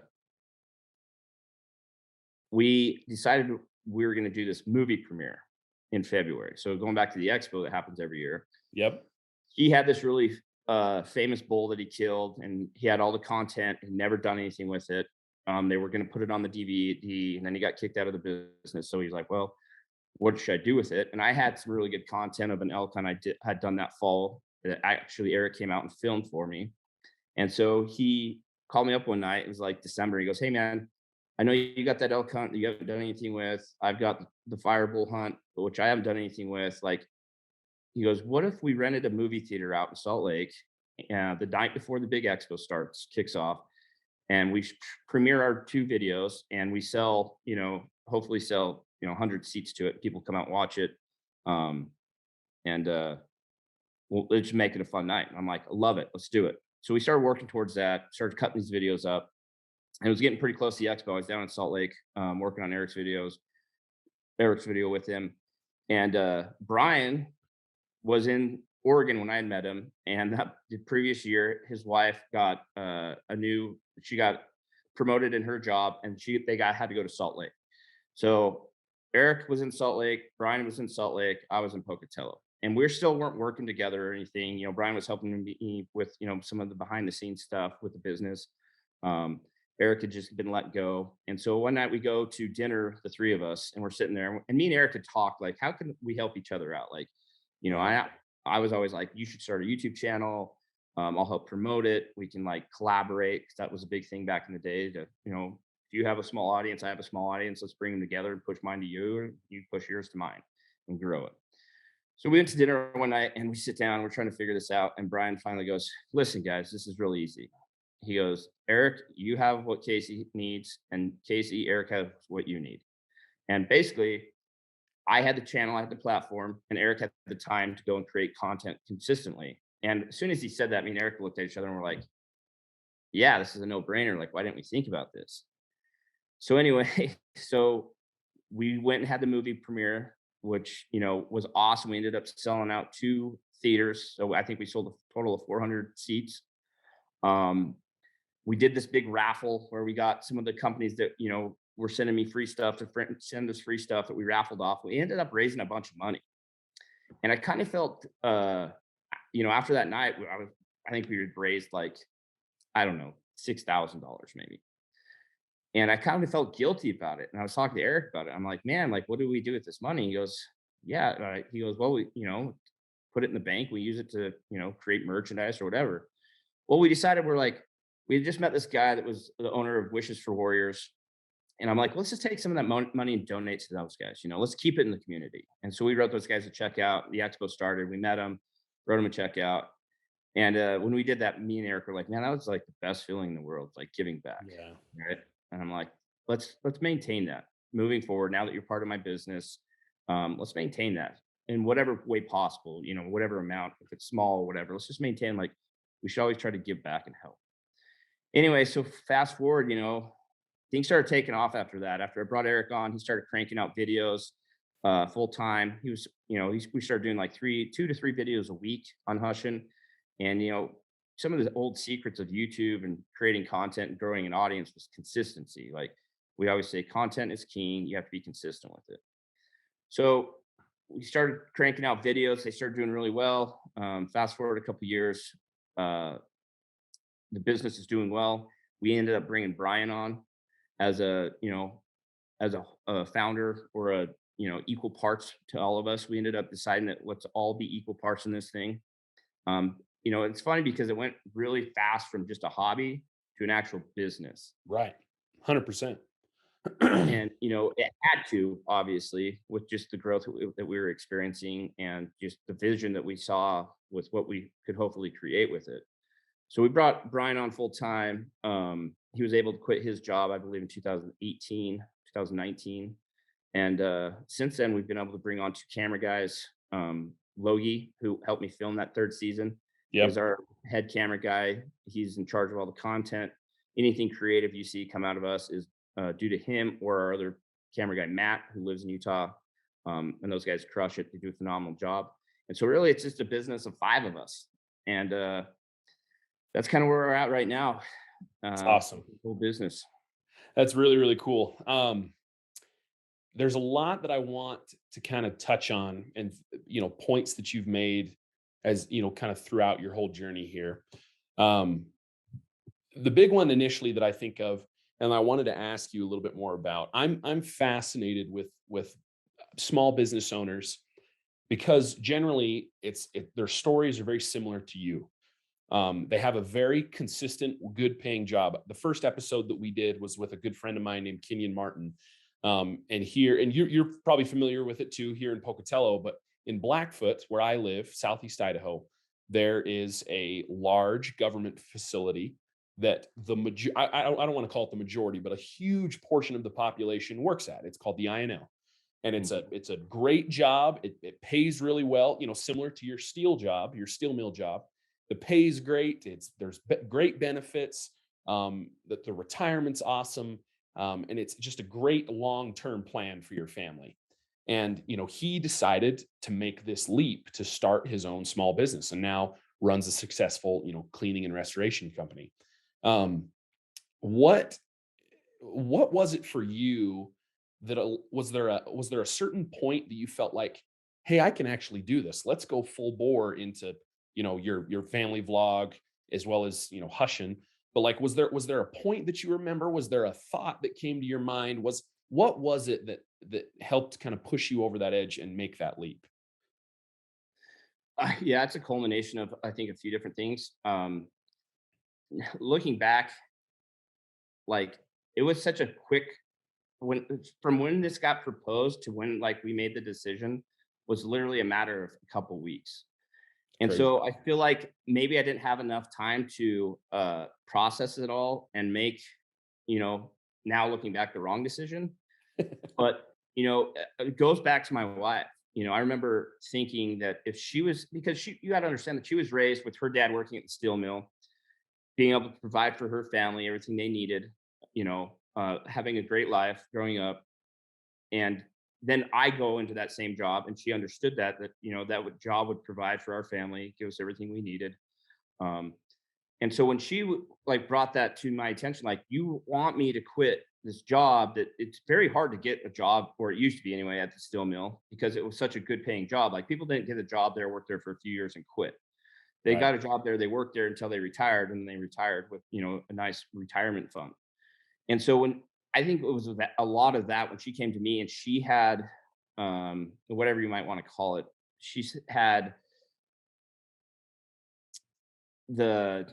we decided we were going to do this movie premiere in February. So going back to the expo that happens every year, Yep. he had this really famous bull that he killed, and he had all the content and never done anything with it. They were going to put it on the DVD, and then he got kicked out of the business. So he's like, "Well, what should I do with it?" And I had some really good content of an elk hunt had done that fall that actually Eric came out and filmed for me. And so he called me up one night. It was like December. He goes, "Hey man, I know you got that elk hunt that you haven't done anything with. I've got the fire bull hunt, which I haven't done anything with. Like," he goes, "What if we rented a movie theater out in Salt Lake the night before the big expo kicks off, and we premiere our 2 videos, and we sell, hopefully sell, 100 seats to it. People come out and watch it. Um, and well, let's make it a fun night. And I'm like, I love it. Let's do it. So we started working towards that, started cutting these videos up. And it was getting pretty close to the expo. I was down in Salt Lake working on Eric's video with him. And Brian was in Oregon when I had met him. And that the previous year, his wife got she got promoted in her job and had to go to Salt Lake. So Eric was in Salt Lake, Brian was in Salt Lake, I was in Pocatello. And we still weren't working together or anything. Brian was helping me with, some of the behind the scenes stuff with the business. Um, Eric had just been let go. And so one night we go to dinner, the three of us, and we're sitting there. And me and Eric had talked, like, how can we help each other out? Like, you know, Right. I I was always like, you should start a YouTube channel. I'll help promote it. We can like collaborate, because that was a big thing back in the day. If you have a small audience, I have a small audience. Let's bring them together and push mine to you, and you push yours to mine, and grow it. So we went to dinner one night and we sit down, we're trying to figure this out. And Brian finally goes, listen, guys, this is really easy. He goes, Eric, you have what Casey needs, and Eric has what you need. And basically, I had the channel, I had the platform, and Eric had the time to go and create content consistently. And as soon as he said that, me and Eric looked at each other and we're like, yeah, this is a no brainer. Like, why didn't we think about this? So, anyway, so we went and had the movie premiere, which, was awesome. We ended up selling out 2 theaters. So I think we sold a total of 400 seats. Um, we did this big raffle where we got some of the companies that, were sending me free stuff to send us free stuff that we raffled off. We ended up raising a bunch of money. And I kind of felt, after that night, I think we had raised like, I don't know, $6,000 maybe. And I kind of felt guilty about it. And I was talking to Eric about it. I'm like, man, like, what do we do with this money? He goes, yeah. He goes, well, we, put it in the bank. We use it to, create merchandise or whatever. Well, we decided we had just met this guy that was the owner of Wishes for Warriors. And I'm like, let's just take some of that money and donate to those guys. Let's keep it in the community. And so we wrote those guys a check out. The expo started. We met them, wrote them a check out. And when we did that, me and Eric were like, man, that was like the best feeling in the world, like giving back. Yeah. Right. And I'm like, let's maintain that moving forward. Now that you're part of my business, let's maintain that in whatever way possible, whatever amount, if it's small or whatever. Let's just maintain, like, we should always try to give back and help. Anyway, so fast forward, things started taking off after that. After I brought Eric on, he started cranking out videos full time. He was, we started doing like 2 to 3 videos a week on Hushin. And, some of the old secrets of YouTube and creating content and growing an audience was consistency. Like, we always say, content is king. You have to be consistent with it. So we started cranking out videos. They started doing really well. Fast forward a couple of years, uh, the business is doing well. We ended up bringing Brian on as a founder, or equal parts to all of us. We ended up deciding that let's all be equal parts in this thing. It's funny because it went really fast from just a hobby to an actual business. Right. 100%. And, it had to, obviously, with just the growth that we were experiencing and just the vision that we saw with what we could hopefully create with it. So we brought Brian on full time. He was able to quit his job, I believe, in 2018, 2019. And since then, we've been able to bring on 2 camera guys. Logie, who helped me film that 3rd season, is Yep. our head camera guy. He's in charge of all the content. Anything creative you see come out of us is due to him or our other camera guy, Matt, who lives in Utah. And those guys crush it. They do a phenomenal job. And so really, it's just a business of 5 of us. And that's kind of where we're at right now. It's awesome. Whole business. That's really, really cool. There's a lot that I want to kind of touch on, and points that you've made as kind of throughout your whole journey here. Um, the big one initially that I think of, and I wanted to ask you a little bit more about. I'm fascinated with small business owners, because generally their stories are very similar to you. They have a very consistent, good paying job. The first episode that we did was with a good friend of mine named Kenyon Martin. And you're probably familiar with it too, here in Pocatello, but in Blackfoot, where I live, Southeast Idaho, there is a large government facility that I don't want to call it the majority, but a huge portion of the population works at. It's called the INL. and Mm. it's a great job. It pays really well, similar to your steel job, your steel mill job. The pay's great. There's great benefits. That the retirement's awesome, and it's just a great long term plan for your family. And he decided to make this leap to start his own small business, and now runs a successful cleaning and restoration company. Um, what what was it for you that was there a certain point that you felt like, hey, I can actually do this? Let's go full bore into your family vlog, as well as Hushin. But like, was there a point that you remember? Was there a thought that came to your mind? What was it that helped kind of push you over that edge and make that leap? Yeah, it's a culmination of, I think, a few different things. Looking back, like, it was such a quick when from when this got proposed to when, like, we made the decision was literally a matter of a couple weeks. And Crazy. so I feel like maybe I didn't have enough time to process it all and make, you know, now looking back, the wrong decision. But, it goes back to my wife. I remember thinking that if she was, because you got to understand that she was raised with her dad working at the steel mill, being able to provide for her family everything they needed, having a great life growing up. And then I go into that same job, and she understood that job would provide for our family, give us everything we needed. Um, and so when she like brought that to my attention, like, you want me to quit this job that it's very hard to get a job, or it used to be anyway, at the steel mill, because it was such a good paying job. Like, people didn't get a job there, work there for a few years and quit. They Right. got a job there, they worked there until they retired, and they retired with, a nice retirement fund. And so when I think it was a lot of that when she came to me, and she had whatever you might want to call it, had the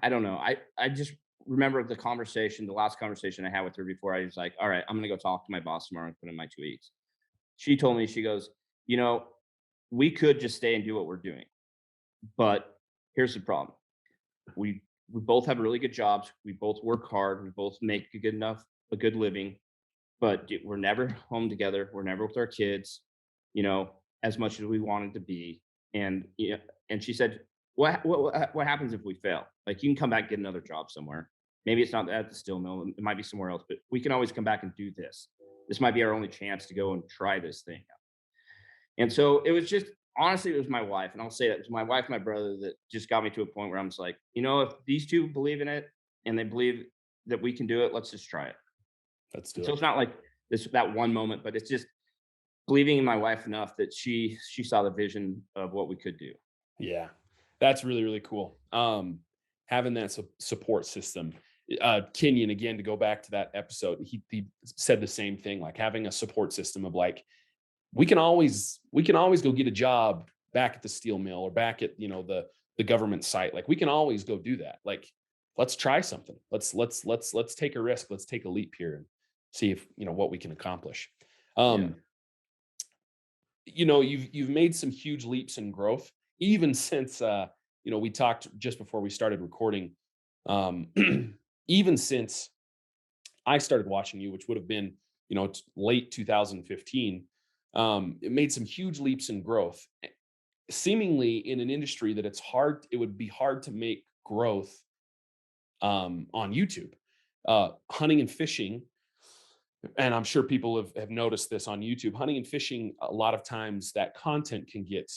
I don't know. I just remember the last conversation I had with her before I was like, all right, I'm gonna go talk to my boss tomorrow and put in my 2 weeks. She told me, she goes, you know, we could just stay and do what we're doing. But here's the problem. We both have really good jobs. We both work hard. We both make a good living, but we're never home together. We're never with our kids, as much as we wanted to be. And and she said, what happens if we fail? Like, you can come back and get another job somewhere. Maybe it's not at the steel mill. It might be somewhere else, but we can always come back and do this. This might be our only chance to go and try this thing. And so it was just, honestly, it was my wife. And I'll say that it was my wife, and my brother, that just got me to a point where I'm just like, if these two believe in it and they believe that we can do it, let's just try it. Let's And do so it. it's not like that one moment, but it's just believing in my wife enough that she saw the vision of what we could do. Yeah, that's really, really cool. Having that support system. Kenyon, again, to go back to that episode, he said the same thing, like having a support system of like, we can always go get a job back at the steel mill, or back at the government site. Like, we can always go do that. Like, let's try something. Let's take a risk. Let's take a leap here and see if what we can accomplish. Yeah. Um, you've made some huge leaps in growth, even since we talked just before we started recording. um Even since I started watching you, which would have been late 2015. It made some huge leaps in growth, seemingly in an industry that it would be hard to make growth on YouTube. Hunting and fishing, and I'm sure people have noticed this on YouTube. Hunting and fishing, a lot of times that content can get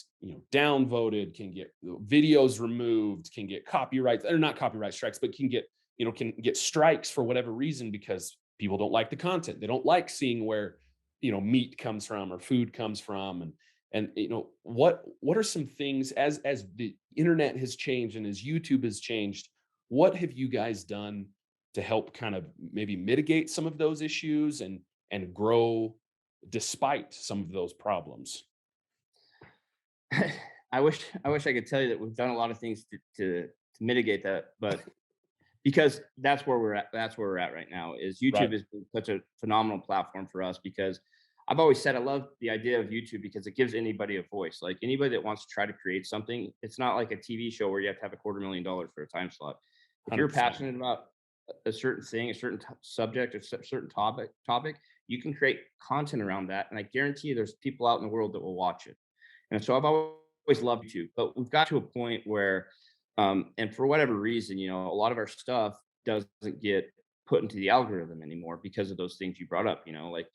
downvoted, can get videos removed, can get copyright, or not copyright strikes, but can get strikes for whatever reason, because people don't like the content. They don't like seeing where meat comes from or food comes from. And what are some things, as the internet has changed and as YouTube has changed, what have you guys done to help kind of maybe mitigate some of those issues and grow despite some of those problems? I wish I could tell you that we've done a lot of things to mitigate that, but because that's where we're at right now. Is Right. YouTube has been such a phenomenal platform for us, because I've always said I love the idea of YouTube because it gives anybody a voice. Like, anybody that wants to try to create something, it's not like a TV show where you have to have $250,000 for a time slot. If you're 100%. passionate about a certain thing, a certain subject, a certain topic, you can create content around that, and I guarantee you there's people out in the world that will watch it. And so I've always loved YouTube, but we've got to a point where, and for whatever reason, a lot of our stuff doesn't get put into the algorithm anymore because of those things you brought up. Like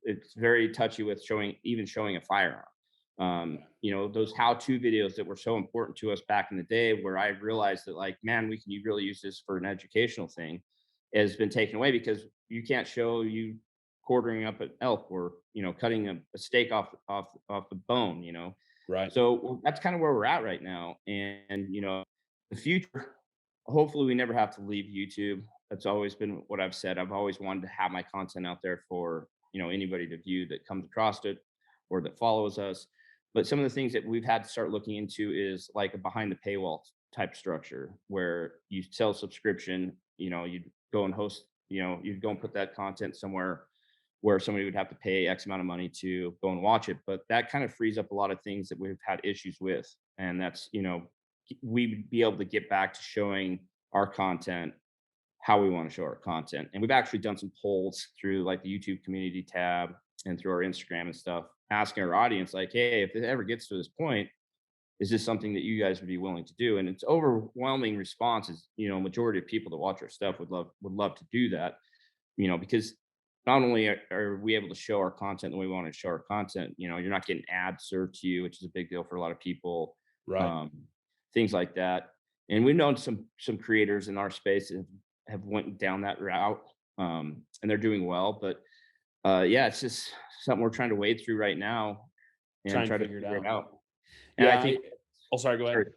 it's very touchy with showing a firearm. Those how-to videos that were so important to us back in the day, where I realized that, like, man, you really use this for an educational thing, has been taken away because you can't show you quartering up an elk or cutting a steak off the bone. Right. So that's kind of where we're at right now. And the future, hopefully we never have to leave YouTube. That's always been what I've said. I've always wanted to have my content out there for anybody to view that comes across it or that follows us. But some of the things that we've had to start looking into is like a behind the paywall type structure where you sell subscription. You'd go and host, you'd go and put that content somewhere where somebody would have to pay X amount of money to go and watch it. But that kind of frees up a lot of things that we've had issues with. And that's, we'd be able to get back to showing our content how we want to show our content. And we've actually done some polls through like the YouTube community tab and through our Instagram and stuff, asking our audience, like, hey, if it ever gets to this point, is this something that you guys would be willing to do? And it's overwhelming responses. Majority of people that watch our stuff would love to do that, because not only are we able to show our content the way we want to show our content, you're not getting ads served to you, which is a big deal for a lot of people, Right. um, things like that. And we've known some creators in our space that have went down that route, and they're doing well. But yeah, it's just something we're trying to wade through right now and Try and try to figure it figure it out. out. And I Yeah. think, Oh, sorry. Go sorry, ahead.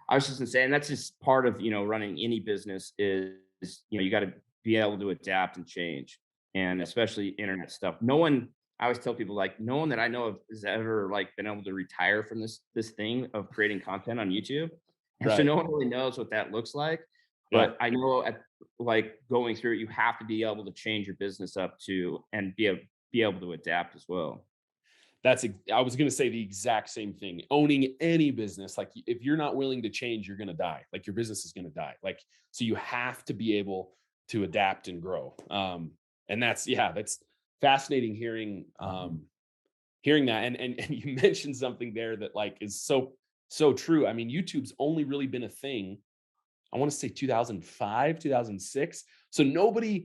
I was just gonna say, and that's just part of running any business is you got to be able to adapt and change, and Yep. especially internet stuff. No one, I always tell people, like, no one that I know of has ever like been able to retire from this thing of creating content on YouTube, and so Right. no one really knows what that looks like. Yeah. But I know at like going through it, you have to be able to change your business up to and be able to adapt as well. I was going to say the exact same thing. Owning any business, like if you're not willing to change, you're going to die. Like your business is going to die. Like, so you have to be able to adapt and grow. And that's fascinating hearing that. And you mentioned something there that like is so true. I mean, YouTube's only really been a thing, I want to say 2005, 2006. So nobody's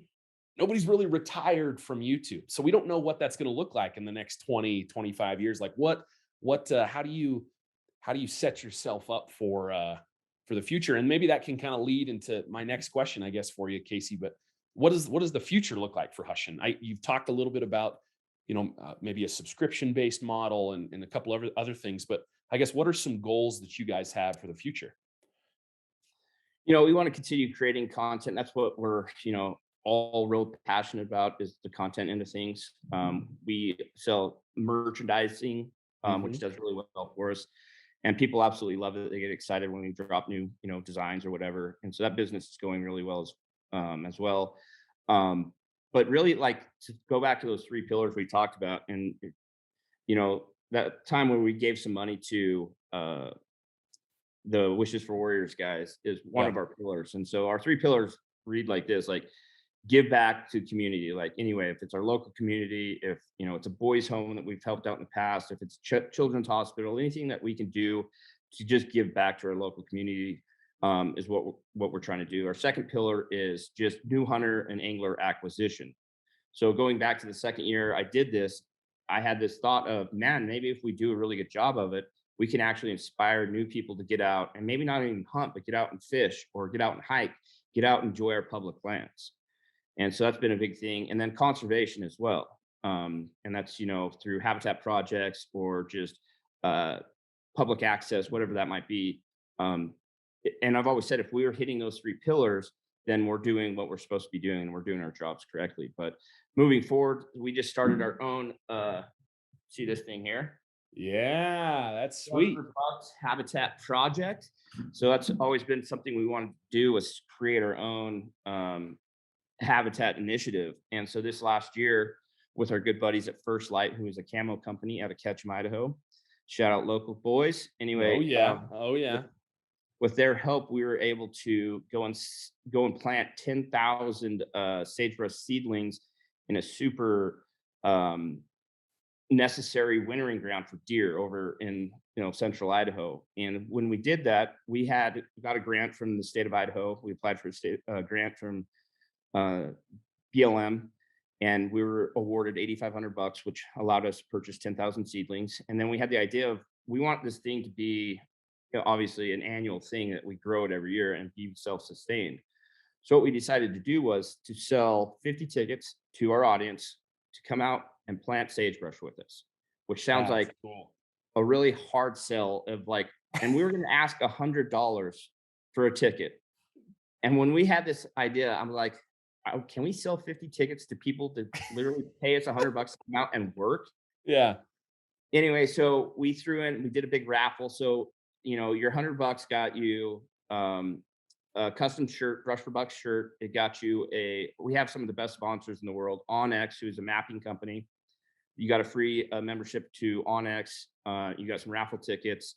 really retired from YouTube. So we don't know what that's going to look like in the next 20, 25 years. Like what how do you set yourself up for the future? And maybe that can kind of lead into my next question, I guess, for you, Casey. But what does the future look like for Hushin? You've talked a little bit about, maybe a subscription based model and a couple of other things, but I guess what are some goals that you guys have for the future? We want to continue creating content. That's what we're, all real passionate about is the content end of things. We sell merchandising, which Hmm. does really well for us. And people absolutely love it. They get excited when we drop new, designs or whatever. And so that business is going really well as well. Um, but really, like, to go back to those three pillars we talked about, and that time where we gave some money to the Wishes for Warriors guys is one Yeah. of our pillars. And so our three pillars read like this: like, give back to community. Like, anyway, if it's our local community, if it's a boys home that we've helped out in the past, if it's children's hospital, anything that we can do to just give back to our local community, is what we're trying to do. Our second pillar is just new hunter and angler acquisition. So going back to the second year I did this, I had this thought of, man, maybe if we do a really good job of it, we can actually inspire new people to get out and maybe not even hunt, but get out and fish or get out and hike, get out and enjoy our public lands. And so that's been a big thing. And then conservation as well. And that's, through habitat projects or just uh, public access, whatever that might be. Um, and I've always said, if we are hitting those three pillars, then we're doing what we're supposed to be doing and we're doing our jobs correctly. But moving forward, we just started our own, see this thing here, Yeah, that's sweet. 100 bucks habitat project. So that's always been something we wanted to do, was create our own habitat initiative. And so this last year, with our good buddies at First Light, who is a camo company out of Ketchum, Idaho, shout out local boys. Oh Anyway, yeah. Oh with yeah. with their help, we were able to go and plant 10,000 sagebrush seedlings in a super um, necessary wintering ground for deer over in central Idaho. And when we did that, we got a grant from the state of Idaho. We applied for a state grant from uh, BLM, and we were awarded $8,500, which allowed us to purchase 10,000 seedlings. And then we had the idea of we want this thing to be obviously an annual thing that we grow it every year and be self-sustained. So what we decided to do was to sell 50 tickets to our audience to come out and plant sagebrush with us, which sounds That's like cool. a really hard sell of like, and we were going to ask $100 for a ticket. And when we had this idea, I'm like, "Oh, can we sell 50 tickets to people to literally pay us $100 to come out and work?" Yeah. Anyway, so we did a big raffle. So, your $100 got you a custom shirt, Brush for Bucks shirt. It got you we have some of the best sponsors in the world, OnX, who's a mapping company. You got a free membership to OnX. You got some raffle tickets,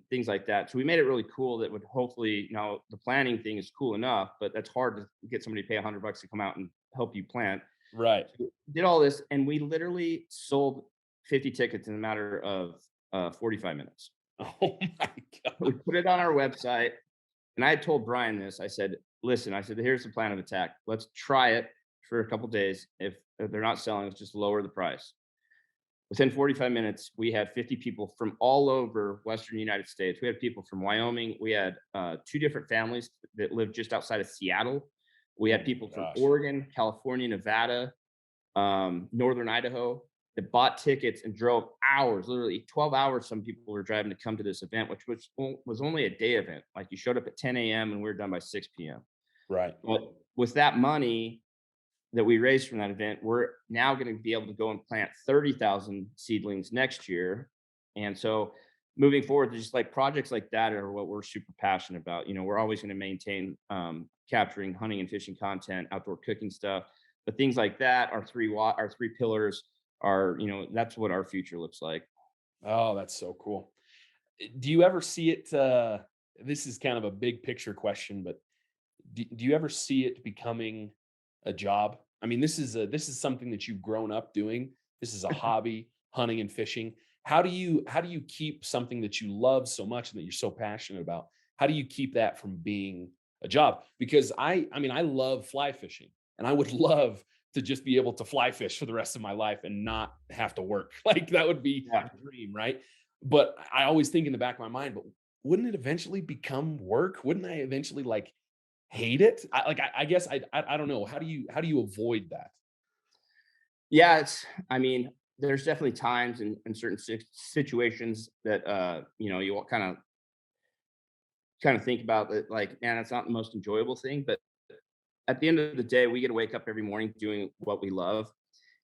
things like that. So we made it really cool that would hopefully, the planning thing is cool enough, but that's hard to get somebody to pay $100 to come out and help you plant. Right. So we did all this, and we literally sold 50 tickets in a matter of 45 minutes. Oh my We god. put it on our website, and I had told Brian this. I said, "Listen, I said, here's the plan of attack. Let's try it for a couple days. If they're not selling, let's just lower the price." Within 45 minutes, we had 50 people from all over Western United States. We had people from Wyoming. We had two different families that lived just outside of Seattle. We Oh had my people from gosh. Oregon, California, Nevada, Northern Idaho that bought tickets and drove hours, literally 12 hours. Some people were driving to come to this event, which was only a day event. Like you showed up at 10 a.m. and we were done by 6 p.m. Right. But with that money that we raised from that event, we're now going to be able to go and plant 30,000 seedlings next year. And so moving forward, just like projects like that are what we're super passionate about. We're always going to maintain capturing hunting and fishing content, outdoor cooking stuff, but things like that, our three pillars are, that's what our future looks like. Oh, that's so cool. Do you ever see it, this is kind of a big picture question, but do you ever see it becoming a job? I mean, this is something that you've grown up doing. This is a hobby, hunting and fishing. How do you keep something that you love so much and that you're so passionate about? How do you keep that from being a job? Because I mean, I love fly fishing and I would love to just be able to fly fish for the rest of my life and not have to work. Like that would be Yeah. the dream, right? But I always think in the back of my mind, but wouldn't it eventually become work? Wouldn't I eventually like hate it? I guess I don't know. How do you avoid that? Yeah. I mean, there's definitely times in certain situations that, you kind of think about it like, man, it's not the most enjoyable thing. But at the end of the day, we get to wake up every morning doing what we love.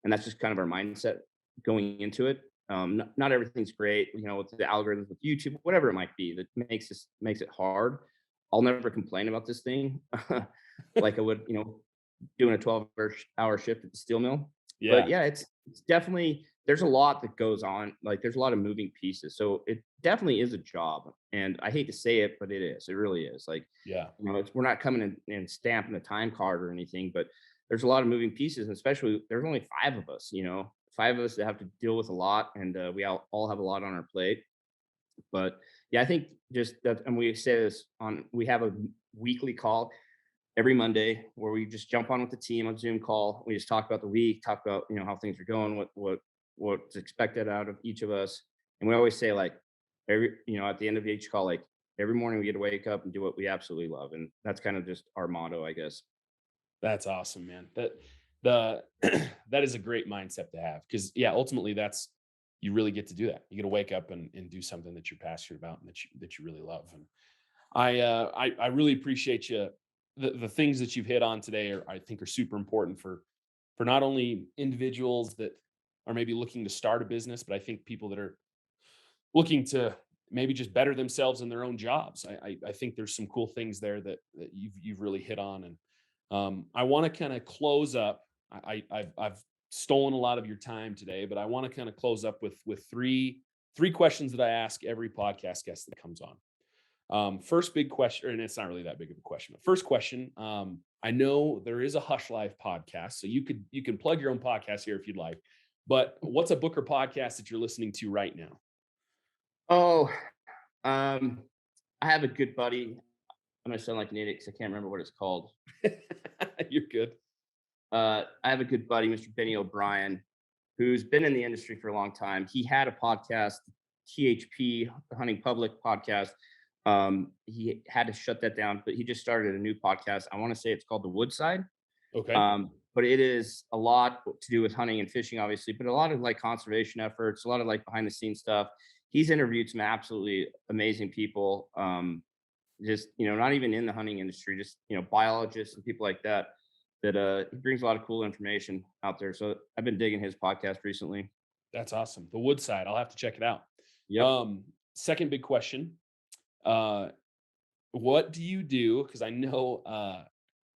And that's just kind of our mindset going into it. Not everything's great, with the algorithms with YouTube, whatever it might be that makes it hard. I'll never complain about this thing like I would, doing a 12-hour shift at the steel mill. But Yeah, yeah, it's definitely there's a lot that goes on. Like there's a lot of moving pieces. So it definitely is a job. And I hate to say it, but it is. It really is. Like, yeah, we're not coming in and stamping a time card or anything, but there's a lot of moving pieces, and especially there's only five of us, five of us that have to deal with a lot, and we all have a lot on our plate. But yeah, I think just that, and we say this we have a weekly call every Monday where we just jump on with the team on Zoom call. We just talk about the week, talk about how things are going, what's expected out of each of us, and we always say like at the end of each call, like every morning we get to wake up and do what we absolutely love, and that's kind of just our motto, I guess. that's awesome, man. The that is a great mindset to have because yeah, ultimately that's you really get to do that. You get to wake up and do something that you're passionate about and that you really love. And I really appreciate you. The things that you've hit on today are I think are super important for not only individuals that are maybe looking to start a business, but I think people that are looking to maybe just better themselves in their own jobs. I think there's some cool things there that you've really hit on, and I want to kind of close up. I've stolen a lot of your time today, but I want to kind of close up with three questions that I ask every podcast guest that comes on. First big question, and it's not really that big of a question, but first question. I know there is a Hush Life podcast, so you can plug your own podcast here if you'd like. But what's a book or podcast that you're listening to right now? Oh, um, I have a good buddy. I'm gonna sound like an idiot because I can't remember what it's called. You're good. I have a good buddy, Mr. Benny O'Brien, who's been in the industry for a long time. He had a podcast, THP, the Hunting Public podcast. He had to shut that down, but he just started a new podcast. I want to say it's called The Woodside. Okay. But it is a lot to do with hunting and fishing, obviously, but a lot of like conservation efforts, a lot of like behind the scenes stuff. He's interviewed some absolutely amazing people. Just not even in the hunting industry, just biologists and people like that. He brings a lot of cool information out there. So I've been digging his podcast recently. That's awesome. The Woodside. I'll have to check it out. Yep. Second big question. Uh, what do you do? Because I know,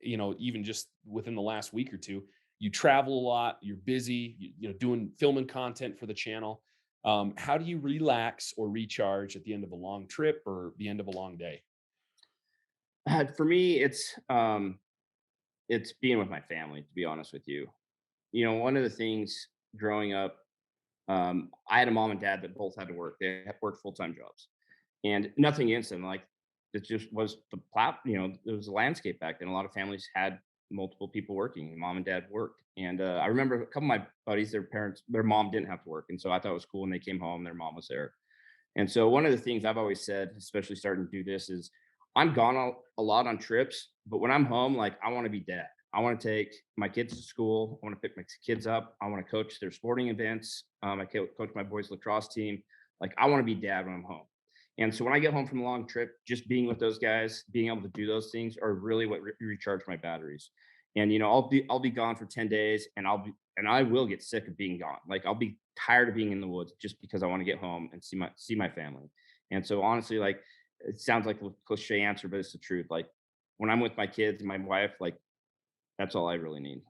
even just within the last week or two, you travel a lot. You're busy. Doing filming content for the channel. How do you relax or recharge at the end of a long trip or the end of a long day? For me, it's being with my family. To be honest with you, one of the things growing up, I had a mom and dad that both had to work. They worked full time jobs, and nothing against them. Like it just was the plat. It was a landscape back then. A lot of families had multiple people working. Mom and dad worked, and I remember a couple of my buddies, their mom didn't have to work, and so I thought it was cool when they came home, their mom was there. And so one of the things I've always said, especially starting to do this, is I'm gone a lot on trips, but when I'm home, like I want to be dad. I want to take my kids to school. I want to pick my kids up. I want to coach their sporting events. Coach my boys' lacrosse team. Like I want to be dad when I'm home. And so when I get home from a long trip, just being with those guys, being able to do those things are really what recharge my batteries. And I'll be gone for 10 days, and I will get sick of being gone. Like I'll be tired of being in the woods just because I want to get home and see my family. And so honestly, like it sounds like a cliche answer, but it's the truth. Like when I'm with my kids and my wife, like that's all I really need.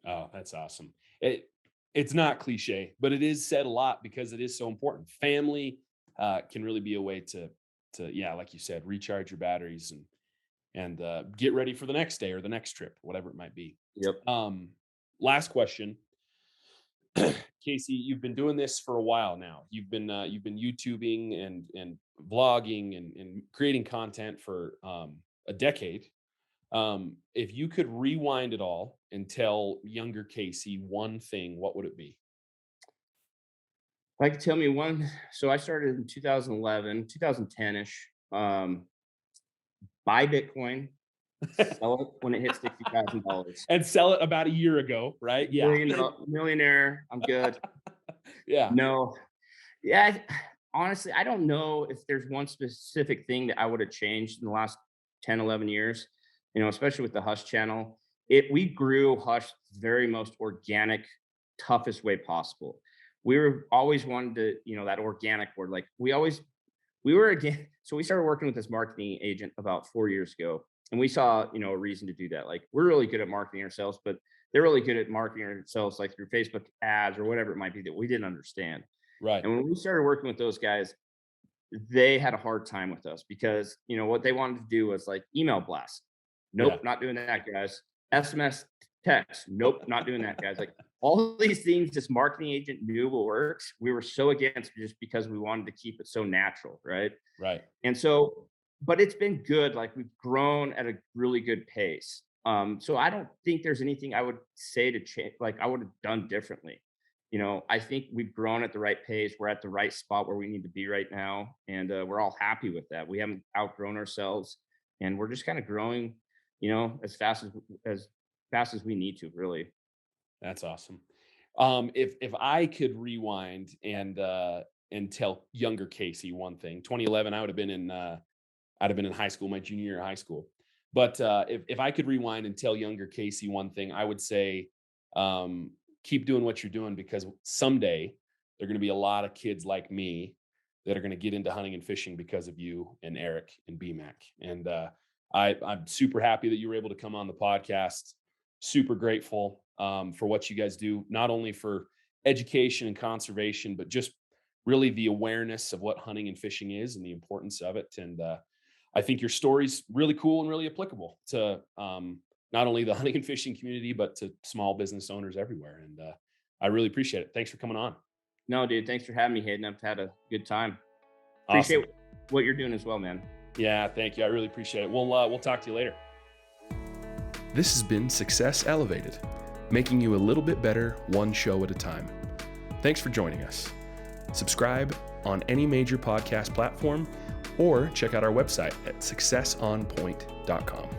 Oh, that's awesome. It's not cliche, but it is said a lot because it is so important. Family can really be a way to yeah, like you said, recharge your batteries and get ready for the next day or the next trip, whatever it might be. Yep. Um, Last question, Casey. You've been doing this for a while now. You've been YouTubing and vlogging and creating content for a decade. If you could rewind it all and tell younger Casey one thing, what would it be? Like tell me one. So I started in 2011, 2010-ish. Buy Bitcoin, sell it when it hits $60,000. And sell it about a year ago, right? Yeah. Millionaire. I'm good. Yeah. No. Yeah. Honestly, I don't know if there's one specific thing that I would have changed in the last 10, 11 years, especially with the Hush channel. We grew Hush very most organic, toughest way possible. We were always wanted to, that organic word. Like we were again, so we started working with this marketing agent about 4 years ago. And we saw, a reason to do that. Like we're really good at marketing ourselves, but they're really good at marketing themselves, like through Facebook ads or whatever it might be that we didn't understand. Right. And when we started working with those guys, they had a hard time with us because, what they wanted to do was like email blast. Yeah. Nope, not doing that, guys. SMS text. Nope, not doing that, guys. Like all these things this marketing agent knew what works. We were so against just because we wanted to keep it so natural, right? Right. And so, but it's been good. Like we've grown at a really good pace. So I don't think there's anything I would say to change, like I would have done differently. I think we've grown at the right pace. We're at the right spot where we need to be right now. And we're all happy with that. We haven't outgrown ourselves, and we're just kind of growing, as fast as we need to, really. That's awesome. If I could rewind and tell younger Casey one thing, 2011, I'd have been in high school, my junior year of high school. But if I could rewind and tell younger Casey one thing, I would say, keep doing what you're doing because someday there are going to be a lot of kids like me that are going to get into hunting and fishing because of you and Eric and BMAC. And I'm super happy that you were able to come on the podcast. Super grateful for what you guys do, not only for education and conservation, but just really the awareness of what hunting and fishing is and the importance of it. And I think your story's really cool and really applicable to not only the hunting and fishing community, but to small business owners everywhere. And I really appreciate it. Thanks for coming on. No, dude, thanks for having me, Hayden. I've had a good time. Awesome. Appreciate what you're doing as well, man. Yeah, thank you. I really appreciate it. We'll talk to you later. This has been Success Elevated, making you a little bit better one show at a time. Thanks for joining us. Subscribe on any major podcast platform or check out our website at successonpoint.com.